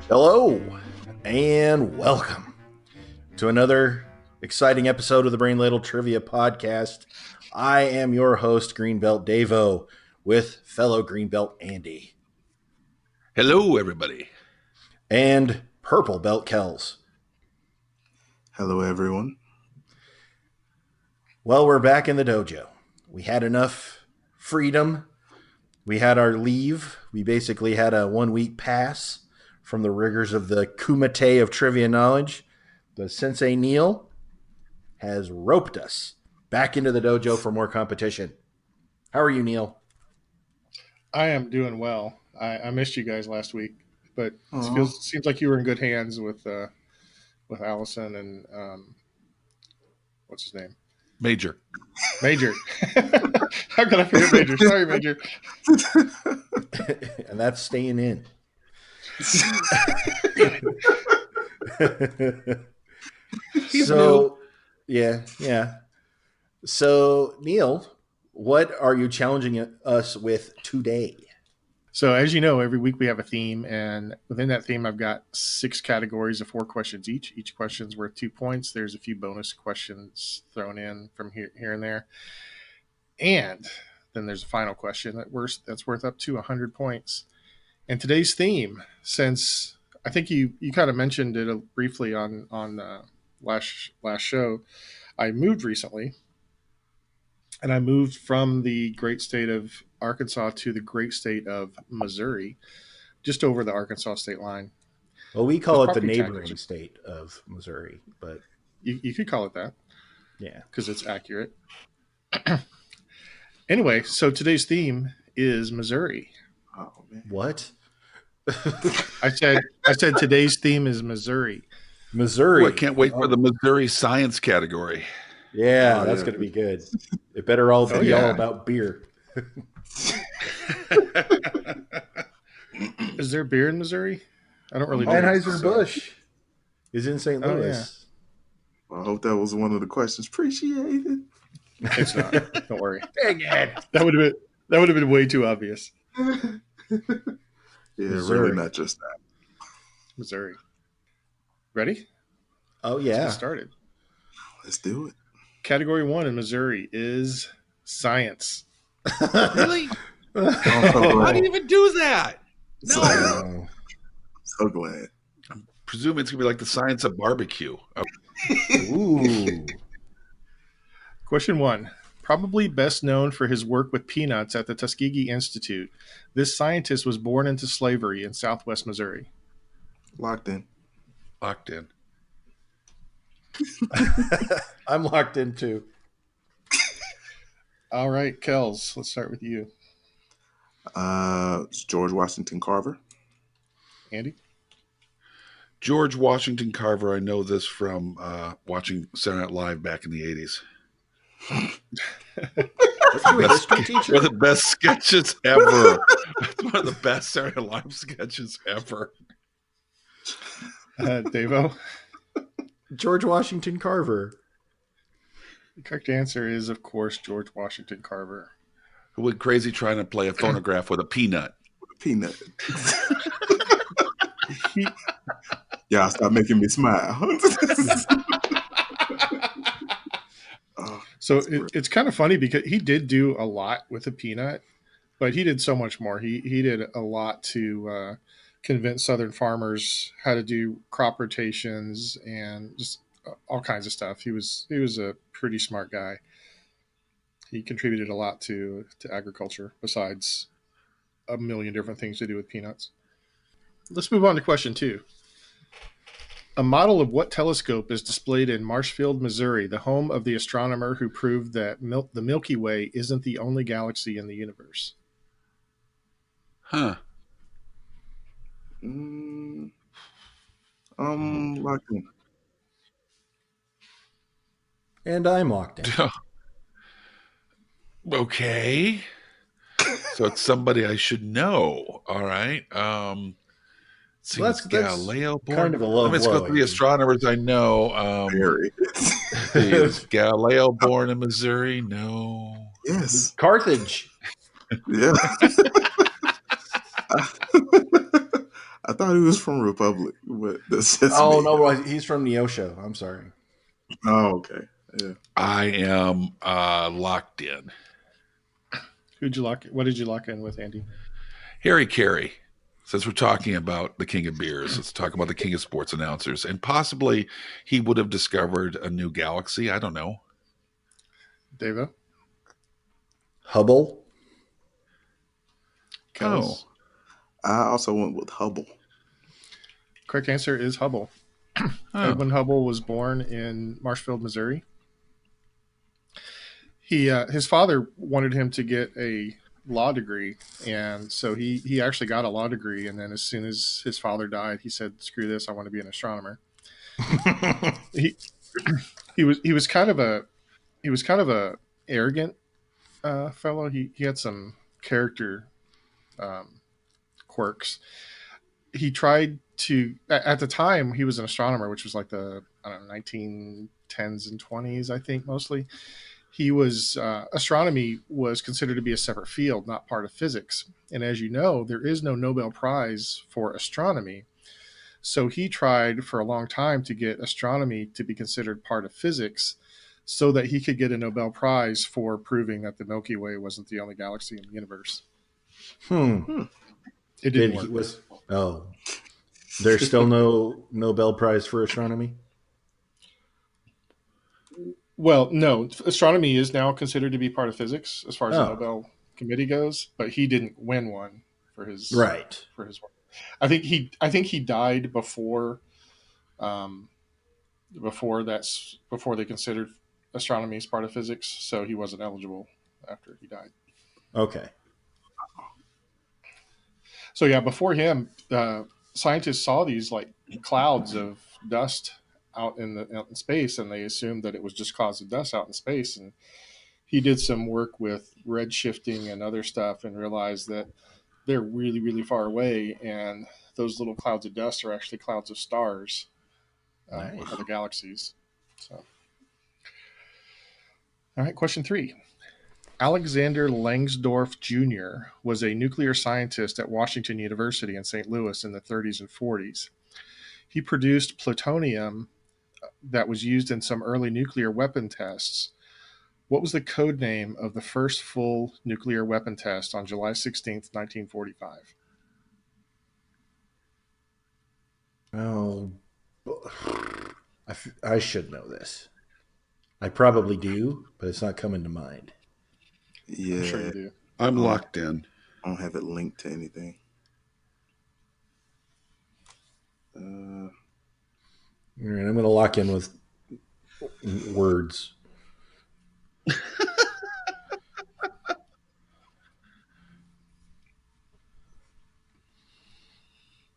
Hello, and welcome to another exciting episode of the Brain Ladle Trivia Podcast. I am your host, Greenbelt Davo, with fellow Greenbelt Andy. Hello, everybody. And Purple Belt Kels. Hello, everyone. Well, we're back in the dojo. We had enough freedom. We had our leave. We basically had a 1 week pass from the rigors of the kumite of trivia knowledge. The Sensei Neil has roped us back into the dojo for more competition. How are you, Neil? I am doing well. I missed you guys last week, but it seems like you were in good hands with Allison and what's his name? Major. How could I forget Major? Sorry, Major. And that's staying in. Yeah. So, Neil, what are you challenging us with today? So, as you know, every week we have a theme, and within that theme, I've got 6 categories of 4 questions each. Each question's worth 2 points. There's a few bonus questions thrown in from here and there. And then there's a final question that's worth up to 100 points. And today's theme, since I think you kind of mentioned it briefly on last show, I moved recently, and I moved from the great state of Arkansas to the great state of Missouri, just over the Arkansas state line. Well, we call it the neighboring state of Missouri, but you could call it that. Yeah, because it's accurate. Anyway, so today's theme is Missouri. Oh man, what? I said today's theme is Missouri. Missouri. I can't wait for the Missouri science category. Yeah, that's going to be good. It better all be all about beer. Is there beer in Missouri? I don't really know. Anheuser-Busch is in St. Louis. Yeah. Well, I hope that was one of the questions. Appreciate it. It's not. Don't worry. Dang it. That would have been way too obvious. Missouri. Really not just that. Missouri. Ready? Oh, yeah. Let's get started. Let's do it. Category 1 in Missouri is science. Really? How do you even do that? No. So glad. I'm presuming it's going to be like the science of barbecue. Ooh. Question 1. Probably best known for his work with peanuts at the Tuskegee Institute, this scientist was born into slavery in southwest Missouri. Locked in. I'm locked in too. All right, Kels, let's start with you. It's George Washington Carver. Andy? George Washington Carver. I know this from watching Saturday Night Live back in the 80s. One of the best sketches ever. It's one of the best Saturday Night Live sketches ever. Davo? George Washington Carver. The correct answer is, of course, George Washington Carver. Who went crazy trying to play a phonograph with a peanut. Y'all stop making me smile. So it's kind of funny because he did do a lot with a peanut, but he did so much more. He did a lot to convince Southern farmers how to do crop rotations and just all kinds of stuff. He was a pretty smart guy. He contributed a lot to agriculture besides a million different things to do with peanuts. Let's move on to question 2. A model of what telescope is displayed in Marshfield, Missouri, the home of the astronomer who proved that the Milky Way isn't the only galaxy in the universe? Huh. Locked in. And I'm locked in. Okay. So it's somebody I should know. All right. See, that's Galileo born. Kind of a low Let's blow. go through the astronomers I know. Very. Is Galileo born in Missouri? No. Yes. Carthage. Yeah. I thought he was from Republic, but that's just Oh me. no, well, he's from Neosho. I'm sorry. Oh, okay. Yeah. I am locked in. What did you lock in with, Andy? Harry Carey. Since we're talking about the king of beers, let's talk about the king of sports announcers. And possibly he would have discovered a new galaxy. I don't know. Davo? Hubble. Kels? Oh. I also went with Hubble. Correct answer is Hubble. Oh. Edwin Hubble was born in Marshfield, Missouri. His father wanted him to get a law degree, and so he actually got a law degree. And then as soon as his father died, he said, "Screw this! I want to be an astronomer." he he was kind of a arrogant fellow. He had some character quirks. He tried to at the time he was an astronomer, which was like the 1910s and 20s, I think mostly. He was astronomy was considered to be a separate field, not part of physics. And as you know, there is no Nobel Prize for astronomy. So he tried for a long time to get astronomy to be considered part of physics so that he could get a Nobel Prize for proving that the Milky Way wasn't the only galaxy in the universe. It didn't work. There's still no Nobel Prize for astronomy? Well, no. Astronomy is now considered to be part of physics as far as the Nobel Committee goes, but he didn't win one for his work. I think he died before they considered astronomy as part of physics, so he wasn't eligible after he died. Okay. So yeah, before him, scientists saw these like clouds of dust out in space, and they assumed that it was just clouds of dust out in space. And he did some work with red shifting and other stuff, and realized that they're really, really far away, and those little clouds of dust are actually clouds of stars, Nice. other galaxies. So, all right, question 3. Alexander Langsdorff Jr. was a nuclear scientist at Washington University in St. Louis in the 30s and 40s. He produced plutonium that was used in some early nuclear weapon tests. What was the code name of the first full nuclear weapon test on July 16th, 1945? Oh, I should know this. I probably do, but it's not coming to mind. Yeah. I'm sure you do. I'm locked in. I don't have it linked to anything. All right, I'm going to lock in with words.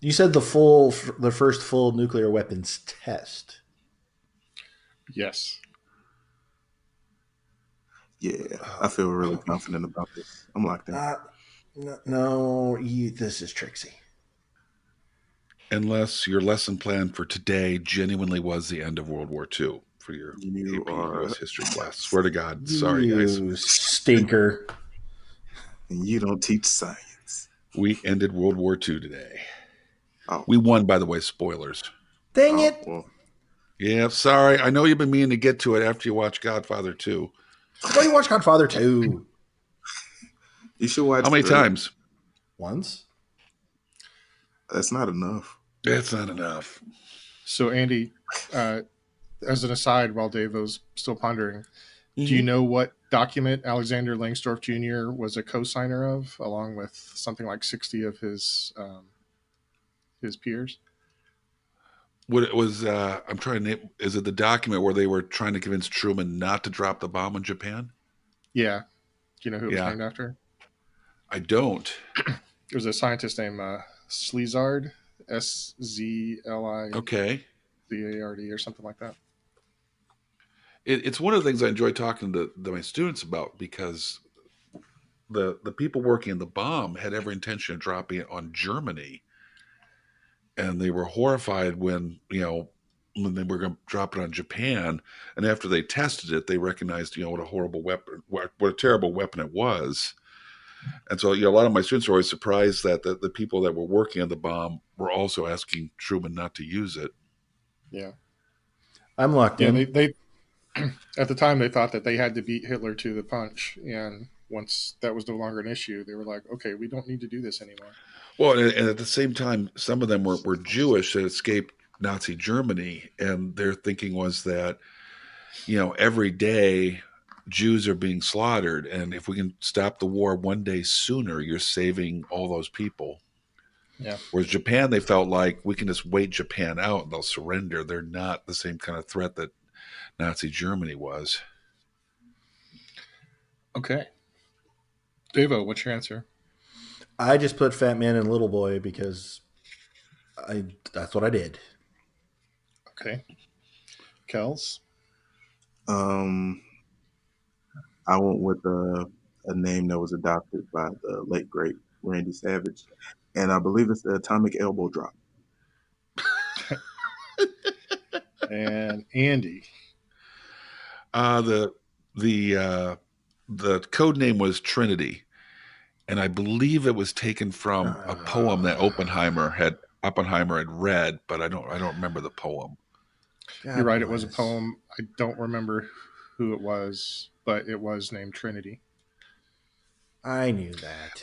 You said the first full nuclear weapons test. Yes. Yeah, I feel really confident about this. I'm locked in. This is tricksy. Unless your lesson plan for today genuinely was the end of World War II for your AP US history class. Swear to God. Sorry, guys. You stinker. And you don't teach science. We ended World War II today. Oh. We won, by the way. Spoilers. Dang it. Well. Yeah, sorry. I know you've been meaning to get to it after you watch Godfather 2. Why you watch Godfather 2? You should watch. How many times? Once. That's not enough. That's not enough. So, Andy, as an aside, while Davo's still pondering, do you know what document Alexander Langsdorff Jr. was a co-signer of, along with something like 60 of his peers? What it was? I'm trying to name. Is it the document where they were trying to convince Truman not to drop the bomb on Japan? Yeah. Do you know who it was named after? I don't. It was a scientist named Slizard, SZLI. Okay. ZARD or something like that. It's one of the things I enjoy talking to my students about, because the people working in the bomb had every intention of dropping it on Germany, and they were horrified when they were going to drop it on Japan, and after they tested it, they recognized what a horrible weapon, what a terrible weapon it was. And so, a lot of my students are always surprised that the people that were working on the bomb were also asking Truman not to use it. Yeah. I'm locked Yeah. in. They at the time they thought that they had to beat Hitler to the punch, and once that was no longer an issue, they were like, okay, we don't need to do this anymore. Well, and at the same time, some of them were Jewish that escaped Nazi Germany, and their thinking was that, every day Jews are being slaughtered, and if we can stop the war one day sooner, you're saving all those people. Yeah. Whereas Japan, they felt like we can just wait Japan out and they'll surrender. They're not the same kind of threat that Nazi Germany was. Okay. Davo, what's your answer? I just put Fat Man and Little Boy because that's what I did. Okay. Kels? I went with a name that was adopted by the late great Randy Savage, and I believe it's the Atomic Elbow Drop. And Andy? The code name was Trinity, and I believe it was taken from a poem that Oppenheimer had read, but I don't remember the poem. God You're right. bless. It was a poem. I don't remember who it was, but it was named Trinity. I knew that.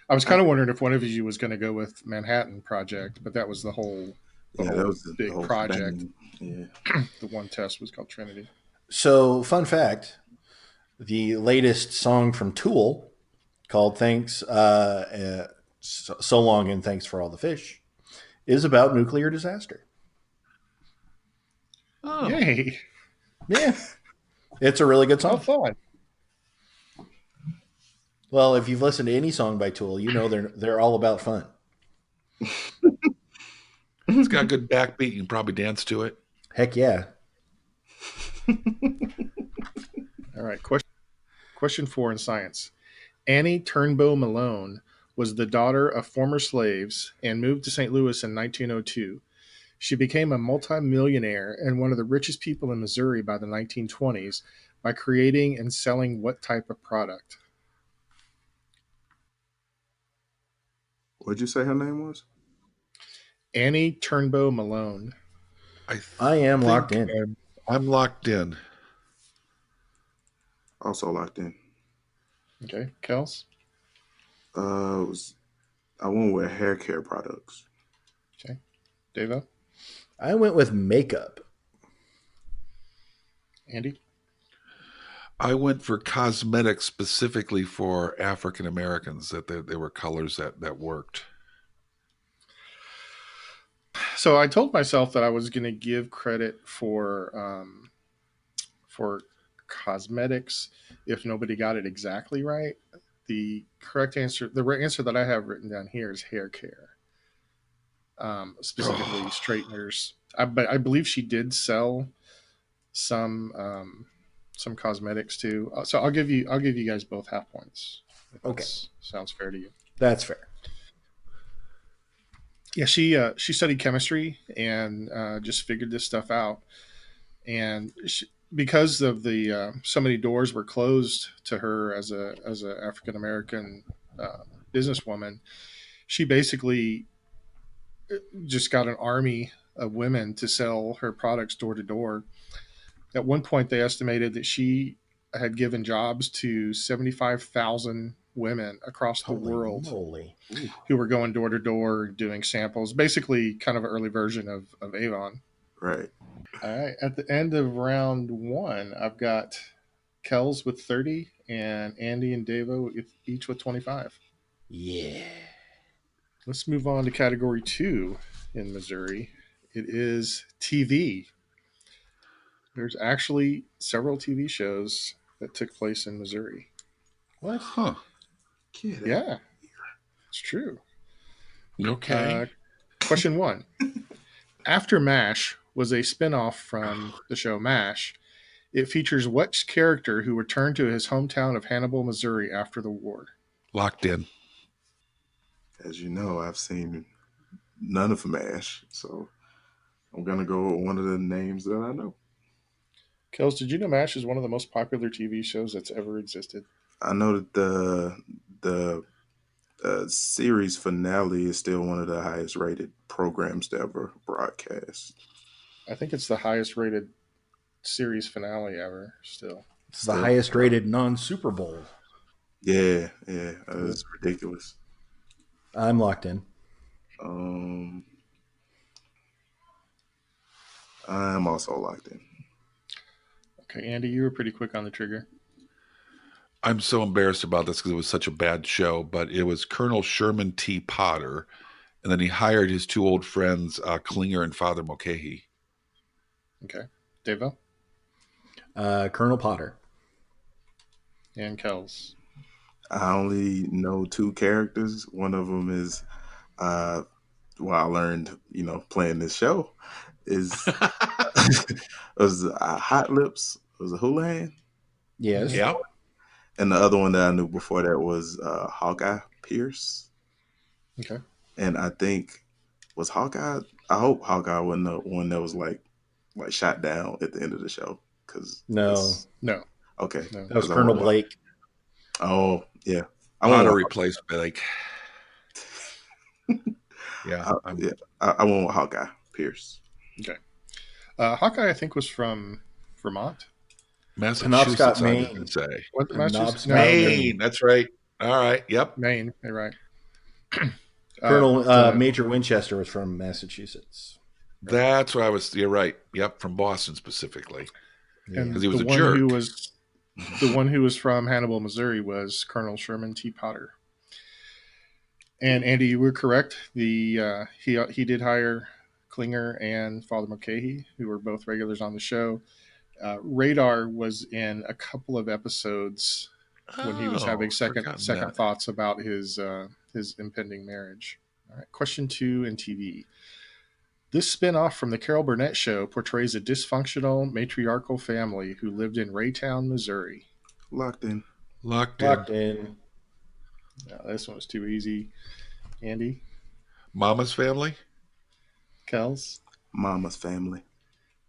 I was kind of wondering if one of you was going to go with Manhattan Project, but that was the whole That was big the whole project. thing. Yeah. The one test was called Trinity. So, fun fact: the latest song from Tool, called "Thanks, So Long and Thanks for All the Fish," is about nuclear disaster. Oh, Yay! Yeah, it's a really good How song. fun! Well, if you've listened to any song by Tool, you know they're all about fun. it's got a good backbeat. You can probably dance to it. Heck yeah. All right. Question 4 in science. Annie Turnbow Malone was the daughter of former slaves and moved to St. Louis in 1902. She became a multimillionaire and one of the richest people in Missouri by the 1920s by creating and selling what type of product? What'd you say her name was? Annie Turnbow Malone. I am locked in. I'm locked in. Also locked in. Okay. Kels? I went with hair care products. Okay. Davo? I went with makeup. Andy? I went for cosmetics specifically for African Americans, that they were colors that worked. So I told myself that I was going to give credit for cosmetics if nobody got it exactly right. The correct answer, the right answer that I have written down here is hair care, specifically straighteners. But I believe she did sell some cosmetics too. So I'll give you guys both half points. If that Okay. sounds fair to you. That's fair. Yeah, she studied chemistry and just figured this stuff out. And because of the so many doors were closed to her as a African American businesswoman, she basically just got an army of women to sell her products door to door. At one point, they estimated that she had given jobs to 75,000 women across the Holy world moly. Ooh. who were going door to door doing samples, basically kind of an early version of Avon. Right. All right. At the end of round 1, I've got Kels with 30 and Andy and Davo each with 25. Yeah. Let's move on to category 2 in Missouri. It is TV. There's actually several TV shows that took place in Missouri. What? Huh. Yeah, it's true. Okay. Question 1. After MASH was a spinoff from the show MASH, it features which character who returned to his hometown of Hannibal, Missouri after the war? Locked in. As you know, I've seen none of MASH, so I'm gonna go with one of the names that I know. Kels, did you know MASH is one of the most popular TV shows that's ever existed? I know that the series finale is still one of the highest rated programs to ever broadcast. I think it's the highest rated series finale ever. Still, It's the highest rated non-Super Bowl. Yeah, it's ridiculous. I'm locked in. I'm also locked in. Okay, Andy, you were pretty quick on the trigger. I'm so embarrassed about this because it was such a bad show, but it was Colonel Sherman T. Potter, and then he hired his two old friends, Klinger and Father Mulcahy. Okay, Davo Colonel Potter. and Kels. I only know two characters. One of them is, I learned, playing this show is was Hot Lips. Was a Houlihan. Yes. Yeah. And the other one that I knew before that was Hawkeye Pierce. Okay. And I think was Hawkeye. I hope Hawkeye wasn't the one that was like shot down at the end of the show. No. Okay. No. That was Colonel Blake. Oh yeah. Potter replaced Blake. Yeah. I went with Hawkeye Pierce. Okay. Hawkeye, I think, was from Vermont. Massachusetts, I was going to say. What, Massachusetts? No, Maine. That's right. All right. Yep. Maine. You're right. Colonel Major Winchester was from Massachusetts. That's what I was. You're right. Yep, from Boston specifically, because he was a jerk. The one who was from Hannibal, Missouri, was Colonel Sherman T. Potter. And Andy, you were correct. He did hire Klinger and Father Mulcahy, who were both regulars on the show. Radar was in a couple of episodes when he was having second thoughts about his impending marriage. All right, question 2 in TV. This spin-off from the Carol Burnett Show portrays a dysfunctional matriarchal family who lived in Raytown, Missouri. Locked in. No, this one was too easy. Andy? Mama's Family? Kels? Mama's Family.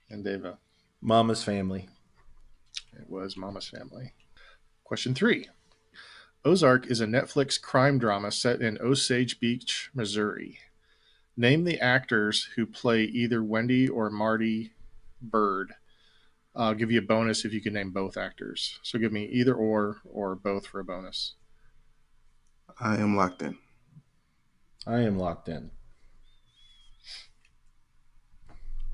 And Davo? Mama's Family. It was Mama's Family. Question 3. Ozark is a Netflix crime drama set in Osage Beach, Missouri. Name the actors who play either Wendy or Marty Bird. I'll give you a bonus if you can name both actors. So give me either or both for a bonus. I am locked in. I am locked in.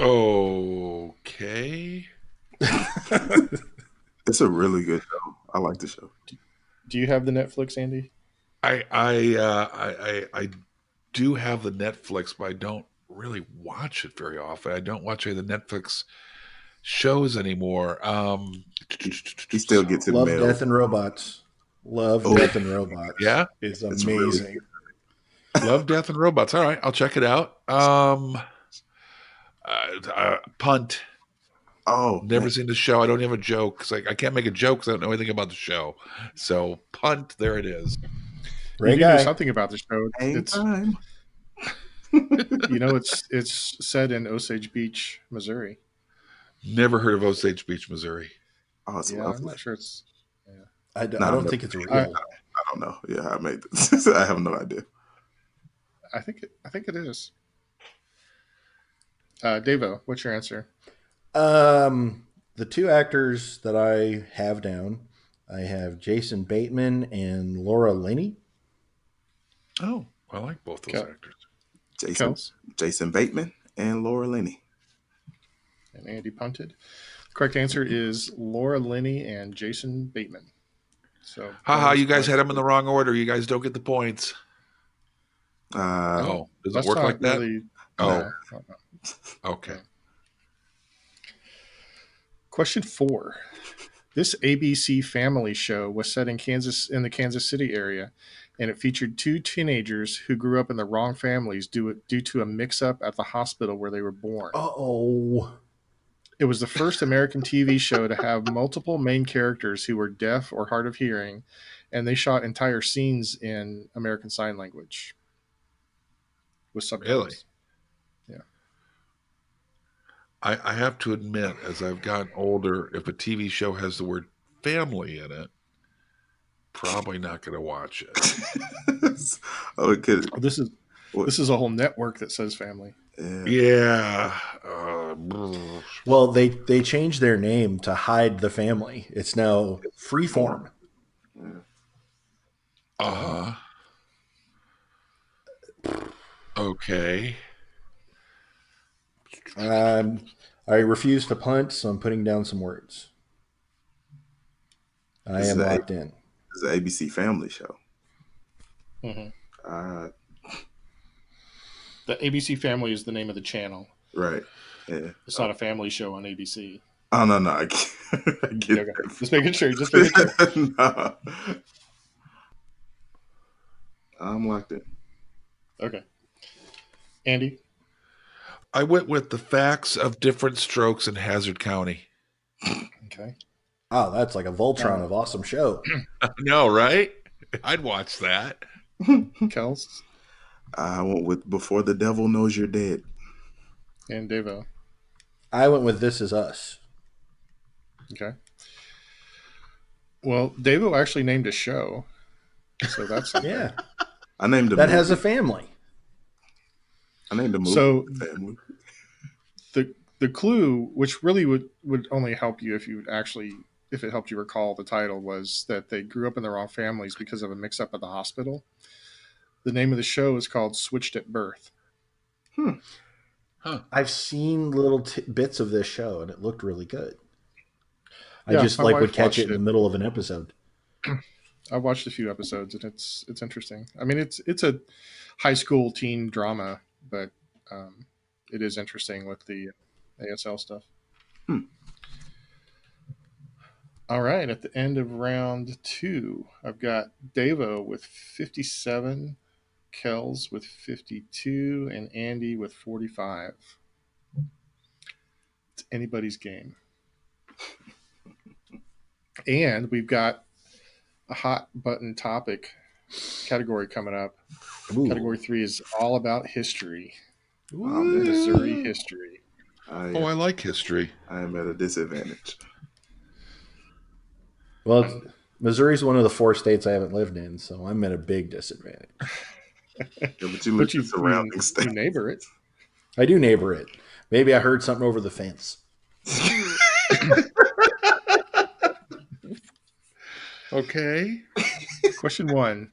Okay. It's a really good show. I like the show. Do you have the Netflix, Andy? I do have the Netflix, but I don't really watch it very often. I don't watch any of the Netflix shows anymore. He still gets it. Love, Death, and Robots. Death, and Robots. Yeah, it's amazing. Really Love, Death, and Robots. All right, I'll check it out. Punt. Oh, never seen the show. I don't have a joke because I can't make a joke because I don't know anything about the show. So Punt, there it is. You know something about the show. It's time. It's set in Osage Beach, Missouri. Never heard of Osage Beach, Missouri. Oh, it's yeah, lovely. I'm not sure it's. Yeah. I don't think it's real. I don't know. Yeah, I made this. I have no idea. I think it is. Davo, what's your answer? The two actors that I have down, I have Jason Bateman and Laura Linney. Oh, I like both those actors. Jason Bateman and Laura Linney. And Andy punted. Correct answer is Laura Linney and Jason Bateman. So, you guys had them in the wrong order. You guys don't get the points. Does it work like that? Really, no. Okay. Question 4. This ABC family show was set in the Kansas City area, and it featured two teenagers who grew up in the wrong families due to a mix-up at the hospital where they were born. Uh-oh. It was the first American TV show to have multiple main characters who were deaf or hard of hearing, and they shot entire scenes in American Sign Language with subtitles. Really? Yeah. I have to admit, as I've gotten older, if a TV show has the word family in it, probably not going to watch it. Oh, it could. This is a whole network that says family. Yeah. Yeah. Well, they changed their name to hide the family. It's now Freeform. Uh-huh. Okay. I refuse to punt, so I'm putting down some words. I am locked in. It's an ABC Family show. Mm-hmm. The ABC Family is the name of the channel. Right. Yeah. It's not a family show on ABC. Oh no, I get Okay. Just making sure. Just making sure. No. I'm locked in. Okay. Andy? I went with The Facts of Different Strokes in Hazard County. Okay. Oh, that's like a Voltron of awesome show. No, right? I'd watch that. Kels? I went with Before the Devil Knows You're Dead. And Davo? I went with This Is Us. Okay. Well, Davo actually named a show. So that's something. Yeah. I named a That movie. has a family. I named a movie. So Family. the clue, which really would only help you if it helped you recall the title, was that they grew up in the wrong families because of a mix-up at the hospital. The name of the show is called Switched at Birth. Huh. I've seen little bits of this show, and it looked really good. I Yeah, just my would wife catch it watched in the middle of an episode. I've watched a few episodes, and it's interesting. I mean, it's a high school teen drama, but it is interesting with the ASL stuff. All right, at the end of round 2, I've got Davo with 57, Kels with 52, and Andy with 45. It's anybody's game. And we've got a hot button topic category coming up. Ooh. Category 3 is all about history. man. Missouri history. I like history. I am at a disadvantage. Well, Missouri's one of the 4 states I haven't lived in, so I'm at a big disadvantage. Yeah, but you look at surrounding you states. neighbor it. I do neighbor it. Maybe I heard something over the fence. Okay. Question 1.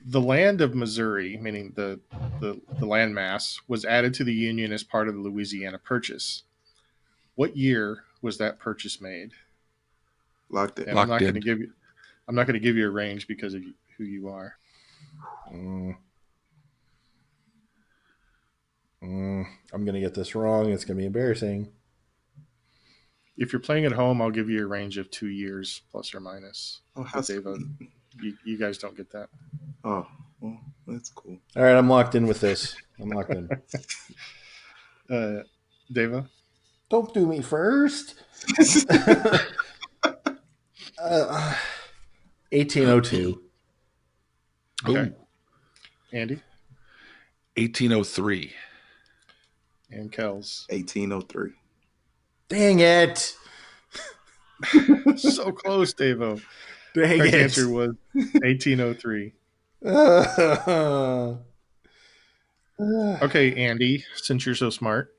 The land of Missouri, meaning the land mass, was added to the Union as part of the Louisiana Purchase. What year was that purchase made? Locked in. And I'm not going to give you a range because of who you are. I'm going to get this wrong. It's going to be embarrassing. If you're playing at home, I'll give you a range of 2 years, plus or minus. Oh, how You guys don't get that. Oh, well, that's cool. All right, I'm locked in with this. I'm locked in. Dava? Don't do me first. 1802. Okay. Ooh. Andy? 1803. And Kels? 1803. Dang it. So close, Davo. Dang Correct it. answer was 1803. Okay, Andy, since you're so smart,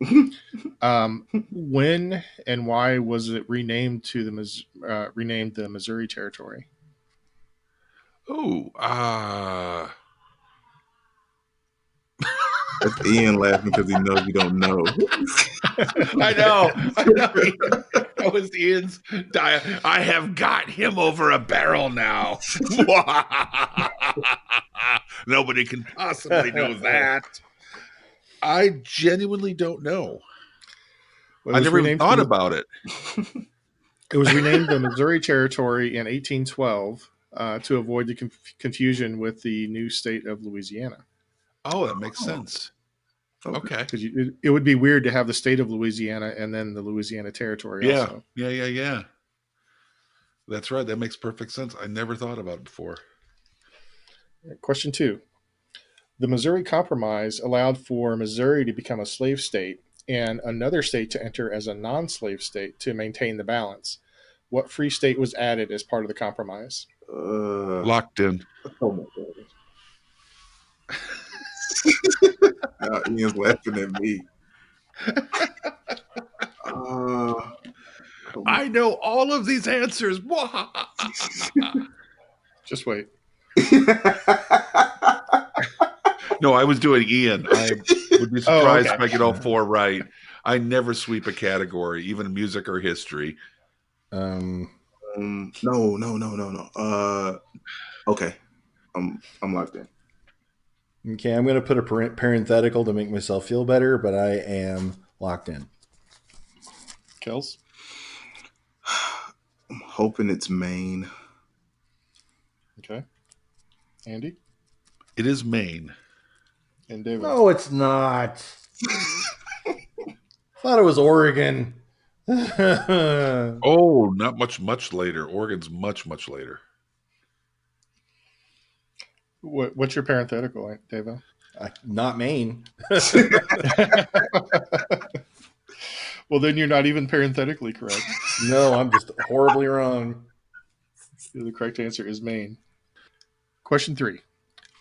when and why was it renamed to the Missouri Territory? Oh, That's Ian laughing because he knows you don't know. I know. That was Ian's diet. I have got him over a barrel now. Nobody can possibly know that. I genuinely don't know. Well, I never even thought about it. It was renamed the Missouri Territory in 1812 to avoid the confusion with the new state of Louisiana. Oh, that makes sense. Okay. Because it would be weird to have the state of Louisiana and then the Louisiana Territory Yeah. also. Yeah. That's right. That makes perfect sense. I never thought about it before. Question 2. The Missouri Compromise allowed for Missouri to become a slave state and another state to enter as a non-slave state to maintain the balance. What free state was added as part of the compromise? Locked in. Oh my god. Now Ian's laughing at me. Come I know all of these answers. Just wait. No, I was doing Ian. I would be surprised okay. if I get all 4 right. I never sweep a category, even music or history. No. Okay. I'm locked in. Okay, I'm going to put a parenthetical to make myself feel better, but I am locked in. Kels? I'm hoping it's Maine. Okay. Andy? It is Maine. And David? No, it's not. Thought it was Oregon. Oh, not much later. Oregon's much later. What's your parenthetical, David? Not Maine. Well, then you're not even parenthetically correct. No, I'm just horribly wrong. The correct answer is Maine. Question 3.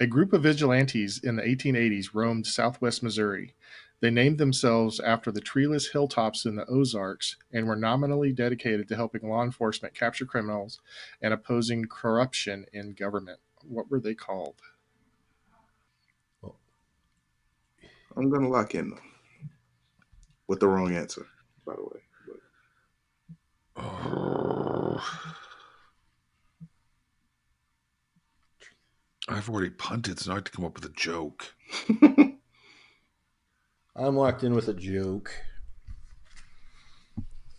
A group of vigilantes in the 1880s roamed southwest Missouri. They named themselves after the treeless hilltops in the Ozarks and were nominally dedicated to helping law enforcement capture criminals and opposing corruption in government. What were they called? I'm gonna lock in though. With the wrong answer, by the way. I've already punted, so I have to come up with a joke. I'm locked in with a joke.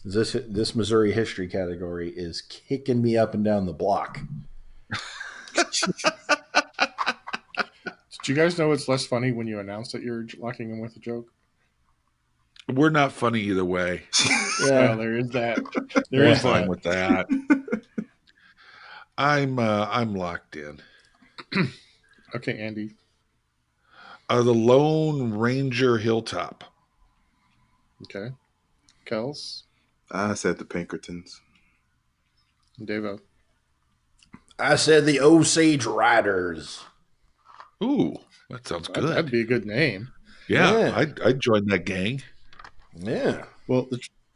This Missouri history category is kicking me up and down the block. Did you guys know it's less funny when you announce that you're locking in with a joke? We're not funny either way. Yeah, Well, there is that. There is fine with that. I'm locked in. Okay, Andy. The Lone Ranger Hilltop. Okay. Kels. I said the Pinkertons. Davo. I said the Osage Riders. Ooh, that sounds good. That'd be a good name. Yeah. I'd join that gang. Yeah. Well,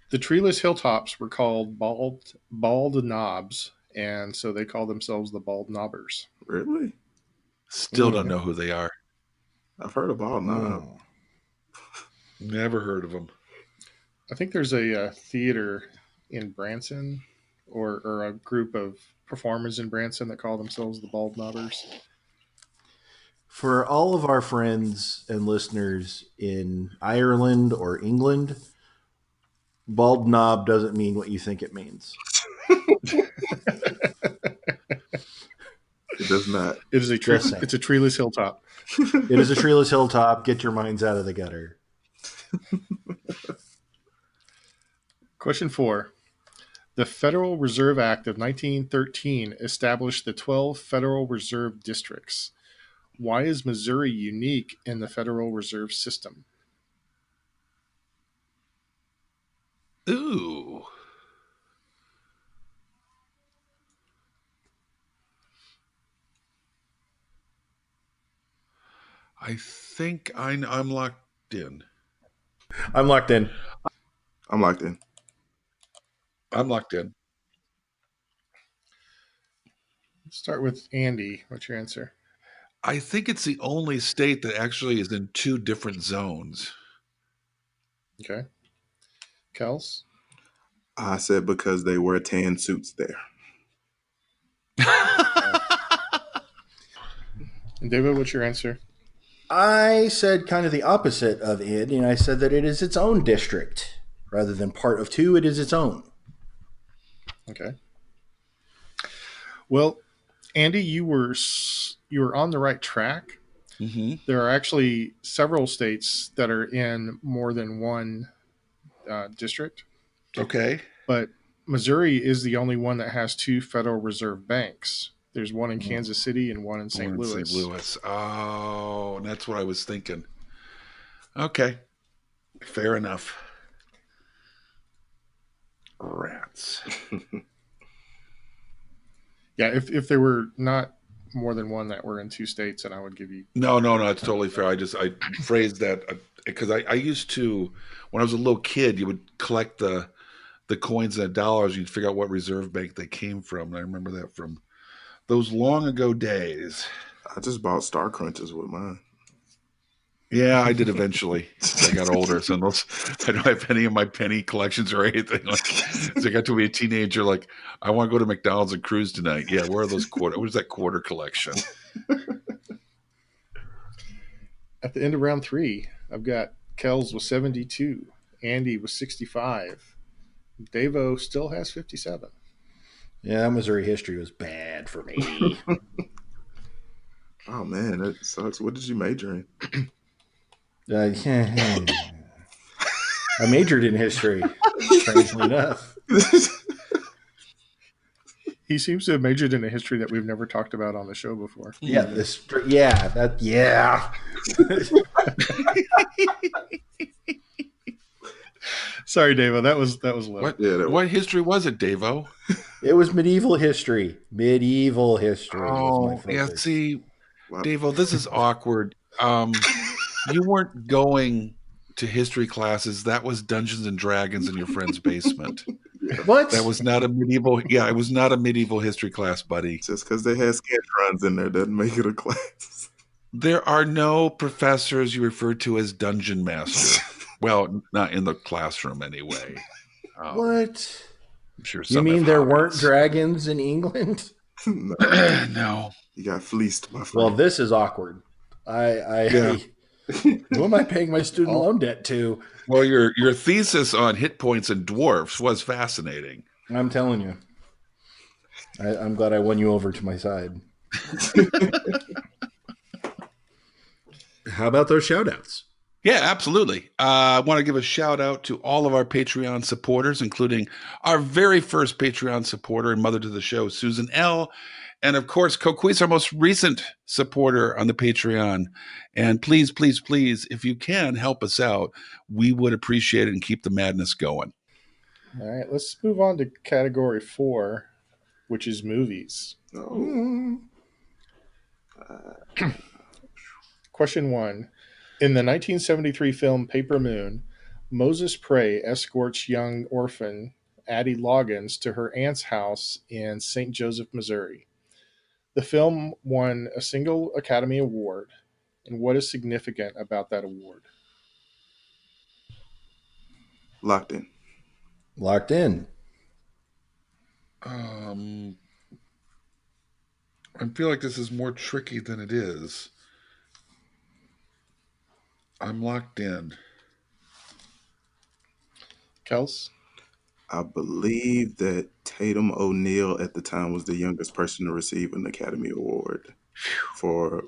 the treeless hilltops were called bald knobs, and so they call themselves the Bald Knobbers. Really? Still don't know who they are. I've heard of Bald Knob. Never heard of them. I think there's a theater in Branson or a group of performers in Branson that call themselves the Bald Knobbers. For all of our friends and listeners in Ireland or England, bald knob doesn't mean what you think it means. It does not. It is it's a treeless hilltop. It is a treeless hilltop. Get your minds out of the gutter. Question 4. The Federal Reserve Act of 1913 established the 12 Federal Reserve Districts. Why is Missouri unique in the Federal Reserve System? Ooh. I think I'm locked in. I'm locked in. I'm locked in. I'm locked in. Start with Andy. What's your answer? I think it's the only state that actually is in 2 different zones. Okay. Kels? I said because they wear tan suits there. And David, what's your answer? I said kind of the opposite of it, and I said that it is its own district. Rather than part of 2, it is its own. Okay. Well, Andy, you were on the right track. Mm-hmm. There are actually several states that are in more than one district. Okay. But Missouri is the only one that has 2 Federal Reserve banks. There's one in Kansas City and one in St. Louis. St. Louis. Oh, that's what I was thinking. Okay. Fair enough. Rats. Yeah, if there were not more than one that were in 2 states, then I would give you. No, it's totally fair. I phrased that because I used to, when I was a little kid, you would collect the coins and the dollars. You'd figure out what reserve bank they came from, and I remember that from those long ago days. I just bought Star Crunches with mine. Yeah, I did eventually as I got older. So I don't have any of my penny collections or anything. Like, so I got to be a teenager. Like, I want to go to McDonald's and cruise tonight. Yeah, where are those quarter? Where's that quarter collection? At the end of round 3, I've got Kels with 72, Andy with 65, Davo still has 57. Yeah, Missouri history was bad for me. Oh man, that sucks. What did you major in? I majored in history, strangely enough. He seems to have majored in a history that we've never talked about on the show before. Yeah, Sorry, Davo. That was low. What history was it, Davo? It was medieval history. Medieval history. Oh, yeah. See, Davo, this is awkward. You weren't going to history classes. That was Dungeons and Dragons in your friend's basement. What? That was not a medieval. Yeah, it was not a medieval history class, buddy. Just because they had scantrons in there doesn't make it a class. There are no professors you refer to as dungeon master. Well, not in the classroom anyway. What? I'm sure. You mean there weren't dragons in England? No. No. You got fleeced, my friend. Well, this is awkward. Who am I paying my student loan debt to? Well, your thesis on hit points and dwarfs was fascinating. I'm telling you. I'm glad I won you over to my side. How about those shout-outs? Yeah, absolutely. I want to give a shout out to all of our Patreon supporters, including our very first Patreon supporter and mother to the show, Susan L. And of course, Coquise, our most recent supporter on the Patreon. And please, please, please, if you can help us out, we would appreciate it and keep the madness going. All right, let's move on to category 4, which is movies. Question 1. In the 1973 film Paper Moon, Moses Prey escorts young orphan Addie Loggins to her aunt's house in St. Joseph, Missouri. The film won a single Academy Award. And what is significant about that award? Locked in. Locked in. I feel like this is more tricky than it is. I'm locked in. Kels? I believe that Tatum O'Neal at the time was the youngest person to receive an Academy Award for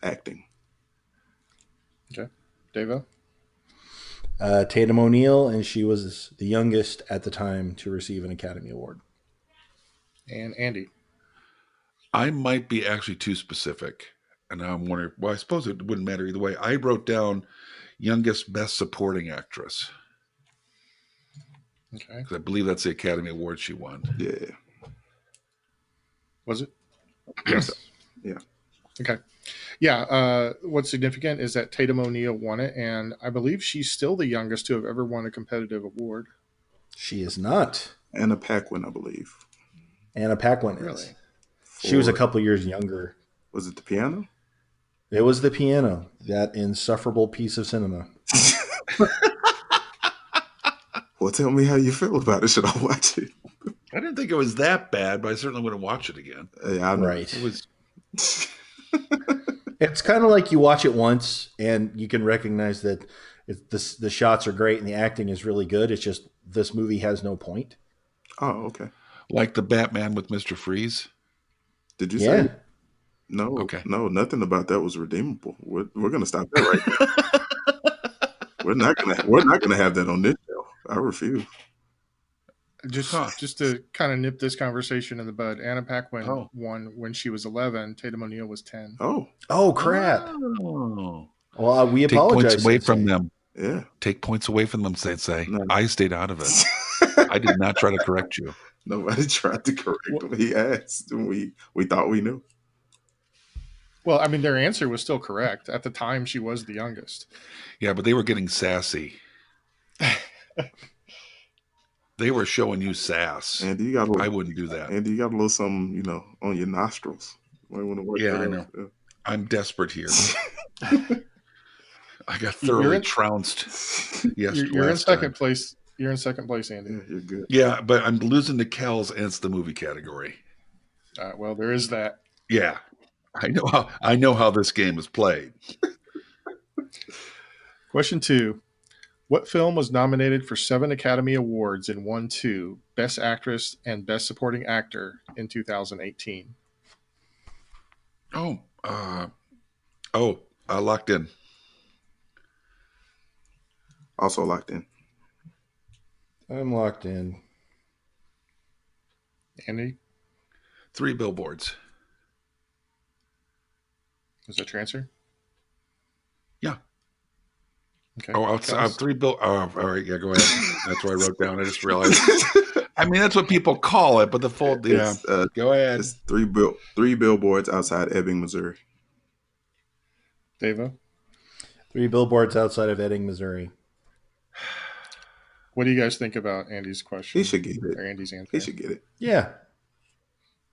acting. Okay. Davo? Tatum O'Neal, and she was the youngest at the time to receive an Academy Award. And Andy? I might be actually too specific. And now I'm wondering, well, I suppose it wouldn't matter either way. I wrote down youngest best supporting actress. Okay. Because I believe that's the Academy Award she won. Yeah. Was it? Yes. Yeah. Okay. Yeah. What's significant is that Tatum O'Neal won it, and I believe she's still the youngest to have ever won a competitive award. She is not. Anna Paquin, I believe. Anna Paquin is. Really? She was a couple years younger. Was it the piano? It was the piano, that insufferable piece of cinema. Well, tell me how you feel about it. Should I watch it? I didn't think it was that bad, but I certainly wouldn't watch it again. Yeah, I know. Right. It was. It's kind of like you watch it once and you can recognize that the shots are great and the acting is really good. It's just this movie has no point. Oh, okay. Like the Batman with Mr. Freeze. Did you Yeah. say? No. Okay. No, nothing about that was redeemable. We're gonna stop that right there. We're not gonna have that on this show. I refuse. Just to kind of nip this conversation in the bud, Anna Paquin won when she was 11. Tatum O'Neal was 10. Oh, crap. Oh. Well, we Take apologize. points away Sensei. from them. Yeah. Take points away from them, Sensei. No. I stayed out of it. I did not try to correct you. Nobody tried to correct him. He asked, and we thought we knew. Well, I mean, their answer was still correct. At the time, she was the youngest. Yeah, but they were getting sassy. They were showing you sass. Andy, you got a little, I wouldn't do that. Andy, you got a little something, on your nostrils. You might want to work Yeah, that I out. know. Yeah. I'm desperate here. I got thoroughly trounced yesterday. You're in second place. You're in second place, Andy. Yeah, you're good. Yeah, but I'm losing to Kels, and it's the movie category. Well, there is that. Yeah, I know how this game is played. Question 2. What film was nominated for 7 Academy Awards and won 2, Best Actress and Best Supporting Actor in 2018? Locked in. Also locked in. I'm locked in. Andy, 3 Billboards. is that your answer? Yeah. Okay. Oh, Kels? 3 bill. Oh, all right. Yeah, go ahead. That's what I wrote down. I just realized. I mean, that's what people call it, but the full. Yeah. Go ahead. It's 3 billboards outside Ebbing, Missouri. Davo? 3 billboards outside of Ebbing, Missouri. What do you guys think about Andy's question? He should get it. Or Andy's answer? He should get it. Yeah.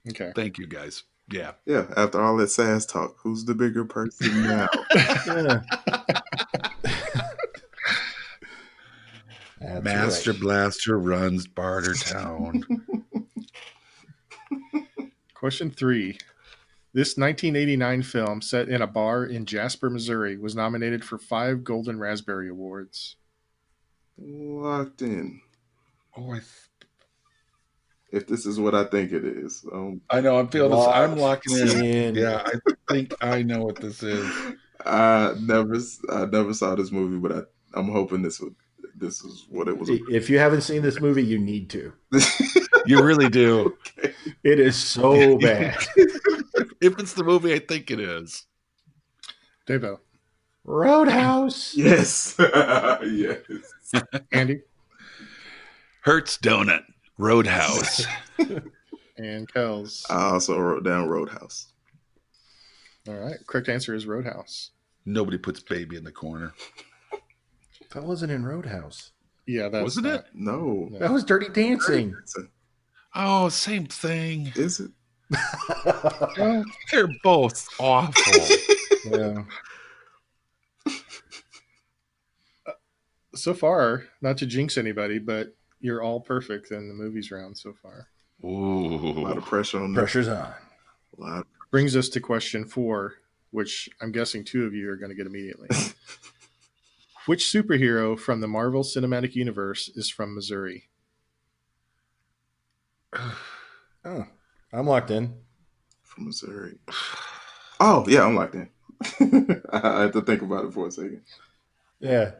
Okay. Thank you, guys. Yeah. Yeah. After all that sass talk, who's the bigger person now? Yeah. That's Master right. Blaster runs Bartertown. Question 3. This 1989 film set in a bar in Jasper, Missouri was nominated for 5 Golden Raspberry Awards. Locked in. Oh, If this is what I think it is. I know. I'm feeling this. I'm Locked locking in. in. Yeah, I think I know what this is. I never saw this movie, but I'm hoping this is what it was. If you haven't seen this movie, you need to. You really do. Okay. It is so bad. If it's the movie I think it is. Davo? Roadhouse. Yes. Yes. Andy? Hertz Donut. Roadhouse. And Kels? I also wrote down Roadhouse. All right. Correct answer is Roadhouse. Nobody puts baby in the corner. That wasn't in Roadhouse. Yeah, that's Wasn't it? No. That was Dirty Dancing. Oh, same thing. Is it? Well, They're both awful. Yeah. so far, not to jinx anybody, but you're all perfect in the movies round so far. A lot Ooh. of pressure on that. Pressure's on. A lot. Brings us to question 4, which I'm guessing 2 of you are going to get immediately. Which superhero from the Marvel Cinematic Universe is from Missouri? Oh, I'm locked in. From Missouri. Oh, yeah, I'm locked in. I have to think about it for a second. Yeah.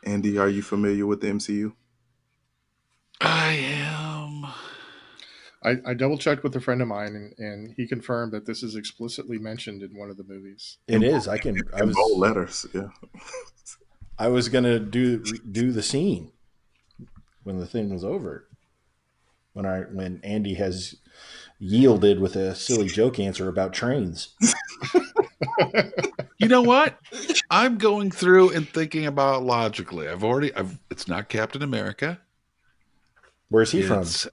Andy, are you familiar with the MCU? I am. I double checked with a friend of mine, and he confirmed that this is explicitly mentioned in one of the movies. It is. I In bold letters, yeah. was gonna do the scene when the thing was over. When Andy has yielded with a silly joke answer about trains. You know what? I'm going through and thinking about logically. It's not Captain America. Where's he It's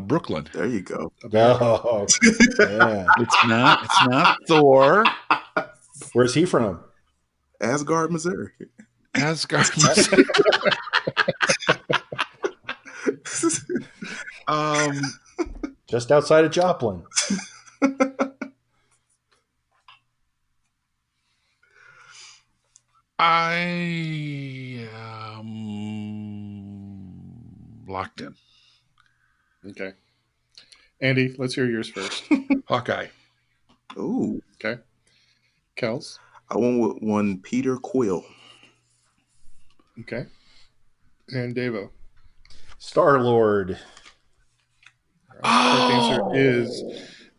Brooklyn. There you go. from? Oh, yeah. It's not Thor. Where's he from? Asgard, Missouri. Asgard. Just outside of Joplin. I am locked in. Okay. Andy, let's hear yours first. Hawkeye. Ooh. Okay. Kels? I went with one Peter Quill. Okay. And Davo? Star-Lord. Correct answer is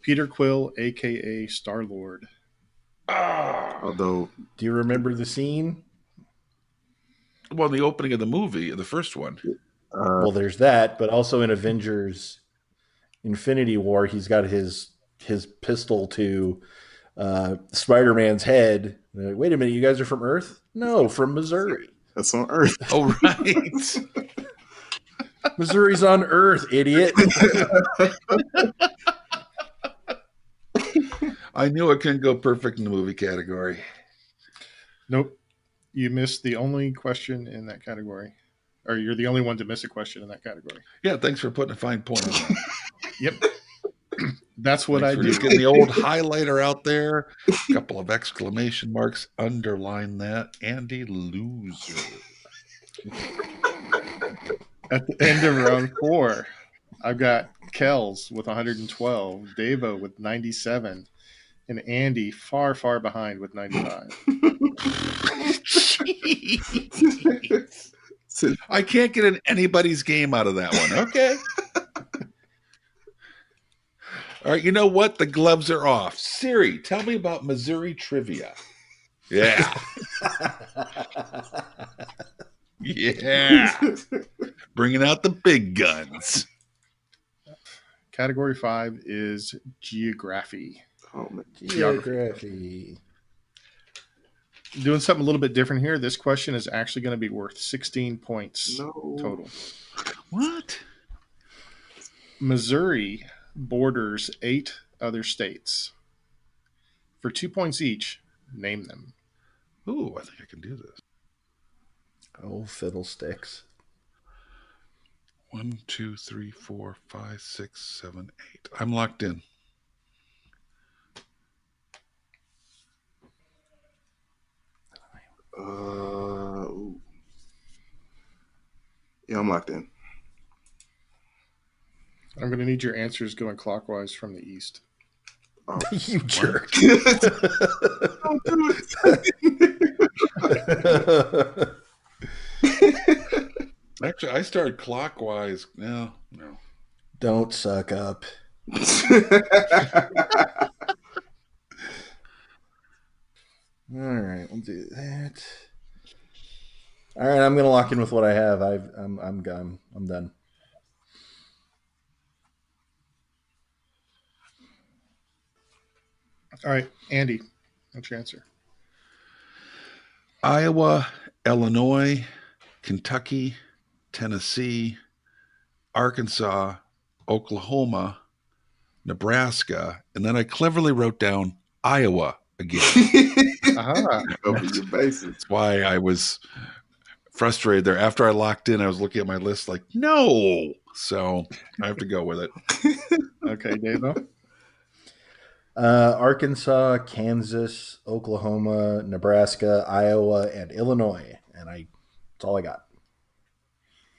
Peter Quill, a.k.a. Star-Lord. Although Do you remember the scene? Well, the opening of the movie, the first one. Well, there's that, but also in Avengers Infinity War, he's got his pistol to Spider-Man's head. Like, wait a minute, you guys are from Earth? No, from Missouri. That's on Earth. Oh, right. Missouri's on Earth, idiot. I knew it couldn't go perfect in the movie category. Nope. You missed the only question in that category. Or you're the only one to miss a question in that category. Yeah, thanks for putting a fine point on that. Yep. That's what Thanks I for do. just getting the old highlighter out there. A couple of exclamation marks. Underline that. Andy loser. At the end of round 4, I've got Kels with 112, Davo with 97, and Andy far, far behind with 95. I can't get in anybody's game out of that one. Okay. All right. You know what? The gloves are off. Siri, tell me about Missouri trivia. Yeah. Yeah. Bringing out the big guns. Category 5 is geography. Oh, man. Geography. Doing something a little bit different here. This question is actually going to be worth 16 points total. What? Missouri borders 8 other states. For 2 points each, name them. Ooh, I think I can do this. Oh, fiddlesticks. 1, 2, 3, 4, 5, 6, 7, 8. I'm locked in. Yeah, I'm locked in. I'm going to need your answers going clockwise from the east. Oh. You jerk. Don't do it. Actually, I started clockwise. No. Don't suck up. All right, we'll do that. All right, I'm going to lock in with what I have. I'm done. All right, Andy, what's your answer? Iowa, Illinois, Kentucky, Tennessee, Arkansas, Oklahoma, Nebraska, and then I cleverly wrote down Iowa again. Cover your bases. That's why I was frustrated there. After I locked in, I was looking at my list like, no. So I have to go with it. Okay, Davo. Arkansas, Kansas, Oklahoma, Nebraska, Iowa, and Illinois. And that's all I got.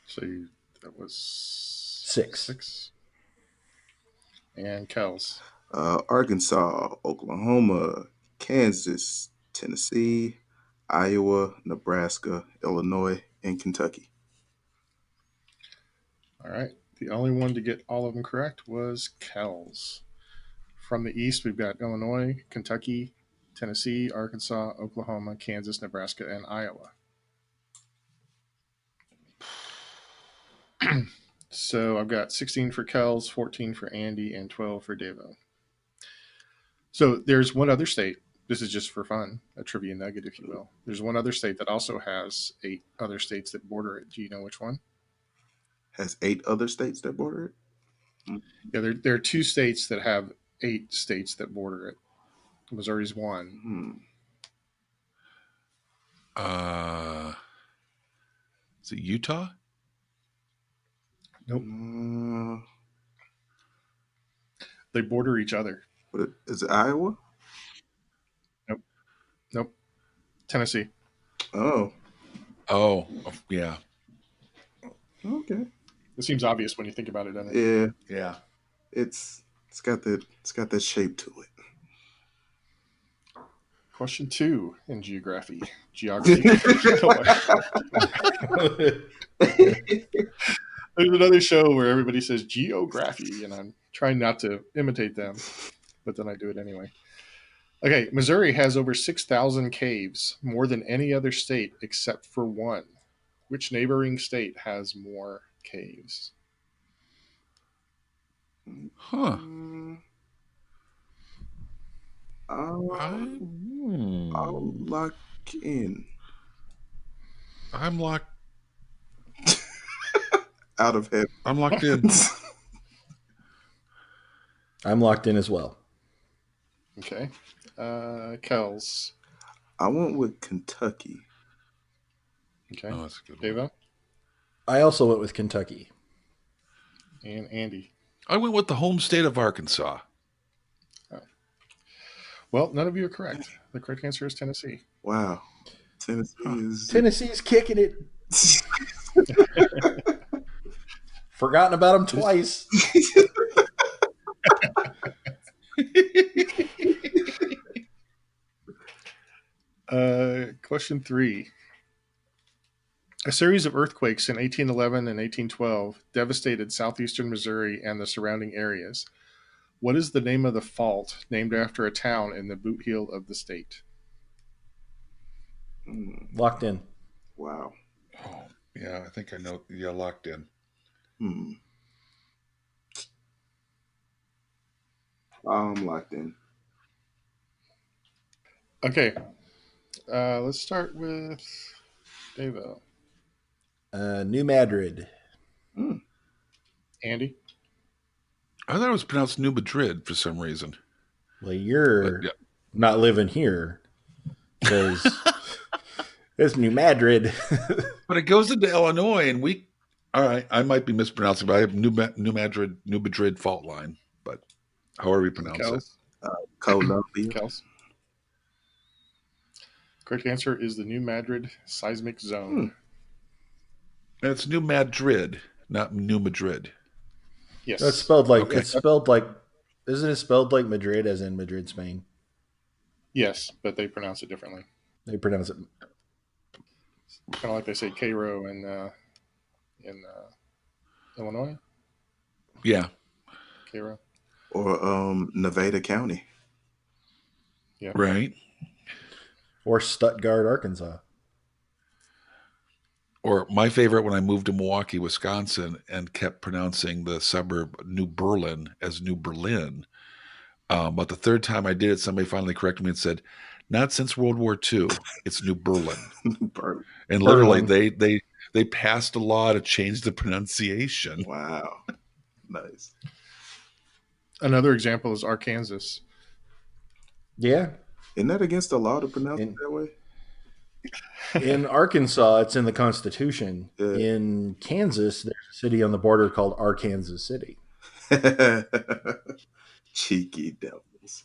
So that was 6. And Kels. Arkansas, Oklahoma, Kansas, Tennessee, Iowa, Nebraska, Illinois, and Kentucky. All right. The only one to get all of them correct was Kels. From the east, we've got Illinois, Kentucky, Tennessee, Arkansas, Oklahoma, Kansas, Nebraska, and Iowa. So I've got 16 for Kels, 14 for Andy, and 12 for Davo. So there's one other state. This is just for fun, a trivia nugget, if you will. There's one other state that also has 8 other states that border it. Do you know which one? Has 8 other states that border it? Yeah, there are 2 states that have 8 states that border it. Missouri's one. Is it Utah? Nope. They border each other. Is it Iowa? Nope. Tennessee. Oh, yeah. Okay. It seems obvious when you think about it, doesn't it? Yeah. It's got that shape to it. Question 2 in geography. There's another show where everybody says geography, and I'm trying not to imitate them, but then I do it anyway. Okay, Missouri has over 6,000 caves, more than any other state except for one. Which neighboring state has more caves? Huh. I'll lock in. I'm locked. Out of heaven. I'm locked in. I'm locked in as well. Okay. Kels. I went with Kentucky. Okay. Oh, that's a good one. Davo I also went with Kentucky. and Andy. I went with the home state of Arkansas. Well, none of you are correct. The correct answer is Tennessee. Wow. Tennessee Tennessee's kicking it. Forgotten about them twice. Question 3. A series of earthquakes in 1811 and 1812 devastated southeastern Missouri and the surrounding areas. What is the name of the fault named after a town in the boot heel of the state? Locked in. Wow. Oh, yeah, I think I know. Yeah, locked in. I'm locked in. Okay. Let's start with Davo. New Madrid. Andy? I thought it was pronounced New Madrid for some reason. Well, you're But, yeah. not living here because it's New Madrid. But it goes into Illinois, and we. All right, I might be mispronouncing, but I have New Madrid fault line. But however you pronounce it. Columbia. Kels? Correct answer is the New Madrid seismic zone. And it's New Madrid, not New Madrid. Yes. It's spelled like Okay. isn't it spelled like Madrid as in Madrid, Spain? Yes, but they pronounce it differently. They pronounce it. Kind of like they say Cairo in Illinois. Yeah. Cairo. Or Nevada County. Yeah. Right. Or Stuttgart, Arkansas. Or my favorite when I moved to Milwaukee, Wisconsin, and kept pronouncing the suburb New Berlin as New Berlin. But the third time I did it, somebody finally corrected me and said, "Not since World War II. It's New Berlin." And literally, they passed a law to change the pronunciation. Wow. Nice. Another example is Arkansas. Yeah. Isn't that against the law to pronounce it that way? In Arkansas, it's in the Constitution. Yeah. In Kansas, there's a city on the border called Arkansas City. Cheeky devils.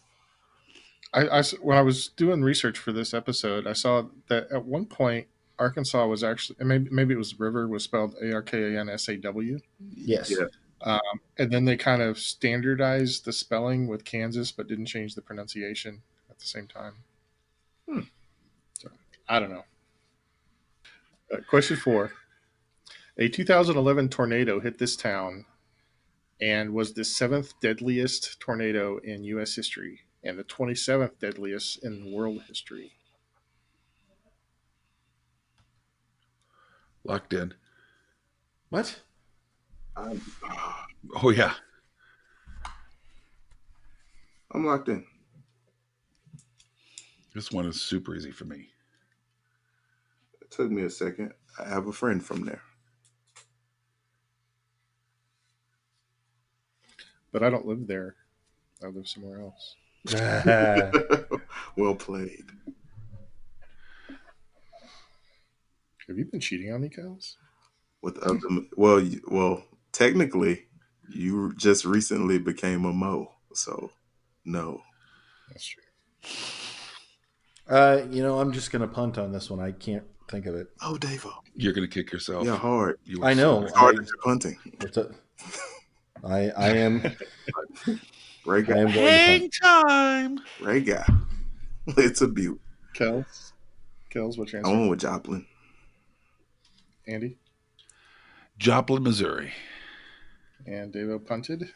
When I was doing research for this episode, I saw that at one point Arkansas was actually, and maybe it was river, was spelled Arkansaw. Yes. Yeah. And then they kind of standardized the spelling with Kansas, but didn't change the pronunciation at the same time. So, I don't know. Question 4. A 2011 tornado hit this town and was the 7th deadliest tornado in U.S. history and the 27th deadliest in world history. Locked in. What? Oh, yeah. I'm locked in. This one is super easy for me. It took me a second. I have a friend from there. But I don't live there. I live somewhere else. Well played. Have you been cheating on me, Kels? With other, well, technically, you just recently became a Mo, so no. That's true. I'm just going to punt on this one. I can't think of it. Oh, Davo. You're going to kick yourself. Yeah, hard. You I know. Started your punting. I am. Ray I guy. am going to Hang punt. time. Ray guy. It's a beaut. Kels, what's your I answer? went with Joplin. Andy? Joplin, Missouri. And Davo punted.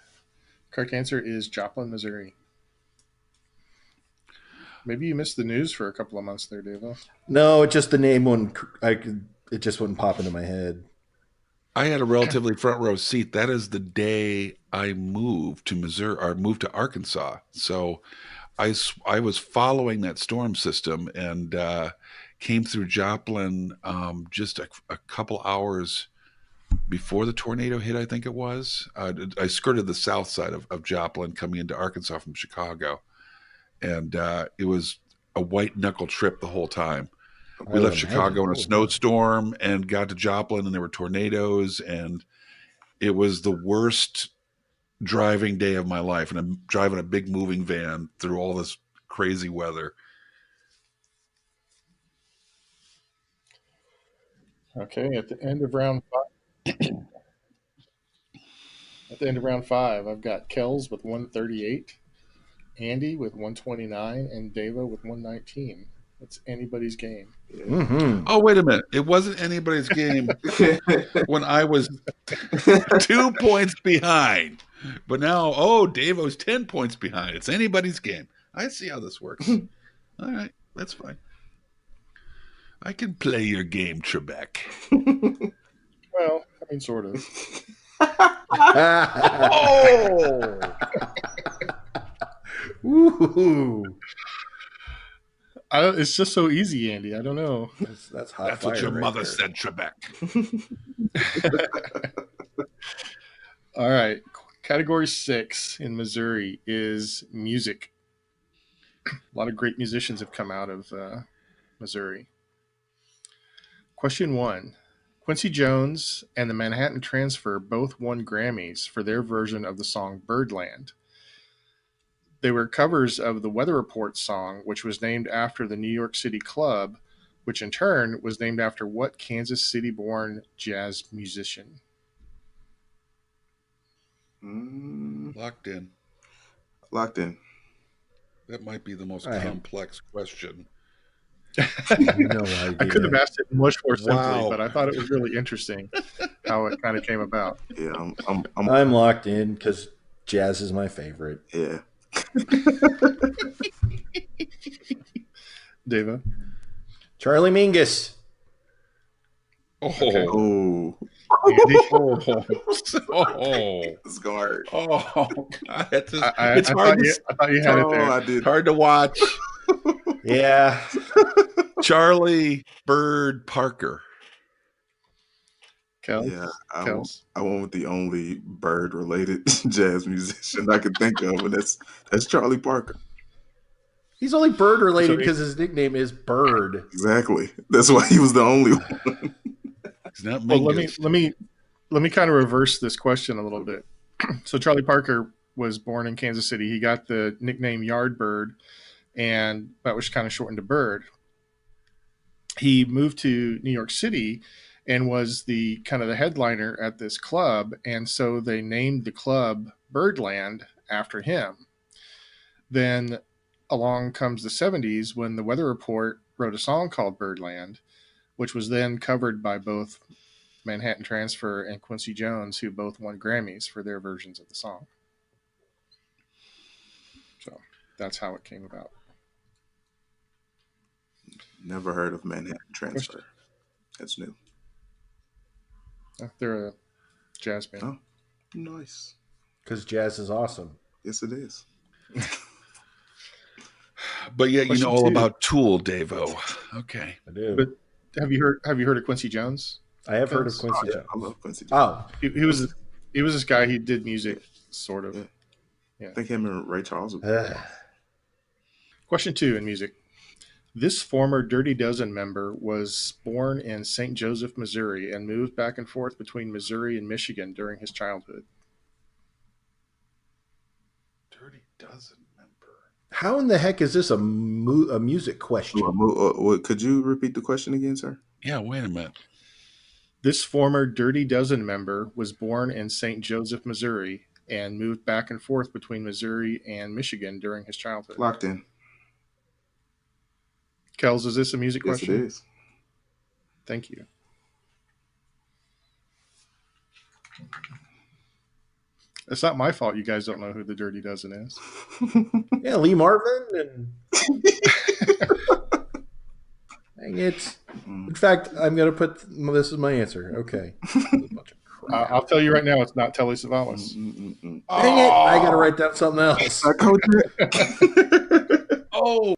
Correct answer is Joplin, Missouri. Maybe you missed the news for a couple of months there, Davo. No, just the name one. it just wouldn't pop into my head. I had a relatively front row seat. That is the day I moved to Missouri or moved to Arkansas. So I was following that storm system and came through Joplin just a couple hours before the tornado hit, I think it was. I skirted the south side of Joplin coming into Arkansas from Chicago. And it was a white knuckle trip the whole time. We left Chicago in a snowstorm and got to Joplin, and there were tornadoes, and it was the worst driving day of my life. And I'm driving a big moving van through all this crazy weather. Okay, at the end of round 5, I've got Kels with 138, Andy with 129, and Davo with 119. It's anybody's game. Mm-hmm. Oh, wait a minute. It wasn't anybody's game when I was 2 points behind. But now, Davo's 10 points behind. It's anybody's game. I see how this works. All right. That's fine. I can play your game, Trebek. Well, I mean, sort of. Oh! Ooh. It's just so easy, Andy. I don't know. That's hot. That's what your mother said, Trebek. All right. Category 6 in Missouri is music. A lot of great musicians have come out of Missouri. Question 1. Quincy Jones and the Manhattan Transfer both won Grammys for their version of the song Birdland. They were covers of the Weather Report song, which was named after the New York City club, which in turn was named after what Kansas City-born jazz musician? Locked in. Locked in. That might be the most complex question. No idea. I could have asked it much more simply, but I thought it was really interesting how it kind of came about. Yeah, I'm locked in because jazz is my favorite. Yeah. Dava? Charlie Mingus. Okay. Oh. Andy? It's hard. Oh, God. It's I hard. thought you had it there. I did. Hard to watch. Yeah. Charlie Bird Parker. Kels? Yeah, Kels? I went with the only bird-related jazz musician I could think of, and that's Charlie Parker. He's only bird related because his nickname is Bird. Exactly. That's why he was the only one. He's not Well, Mingus. let me kind of reverse this question a little bit. So Charlie Parker was born in Kansas City. He got the nickname Yardbird, and that was kind of shortened to Bird. He moved to New York City and was the kind of the headliner at this club, and so they named the club Birdland after him. Then along comes the 70s when the Weather Report wrote a song called Birdland, which was then covered by both Manhattan Transfer and Quincy Jones, who both won Grammys for their versions of the song. So that's how it came about. Never heard of Manhattan Transfer. That's new. They're a jazz band. Oh, nice. Because jazz is awesome. Yes, it is. But yet Question you know all 2. about Tool, Davo. Okay. I do. But have you heard of Quincy Jones? I have heard of Quincy Yeah, Jones. I love Quincy Jones. Oh, He was this guy. He did music, sort of. I think him and Ray Charles. Question 2 in music. This former Dirty Dozen member was born in St. Joseph, Missouri, and moved back and forth between Missouri and Michigan during his childhood. Dirty Dozen member. how in the heck is this a music question? Could you repeat the question again, sir? Yeah, wait a minute. This former Dirty Dozen member was born in St. Joseph, Missouri, and moved back and forth between Missouri and Michigan during his childhood. Locked in. Kels, is this a music Yes, question? it is. Thank you. It's not my fault you guys don't know who the Dirty Dozen is. Yeah, Lee Marvin and dang it. In fact, I'm going to put this is my answer. Okay. I'll tell you right now, it's not Telly Savalas. Dang it! I got to write down something else. Oh,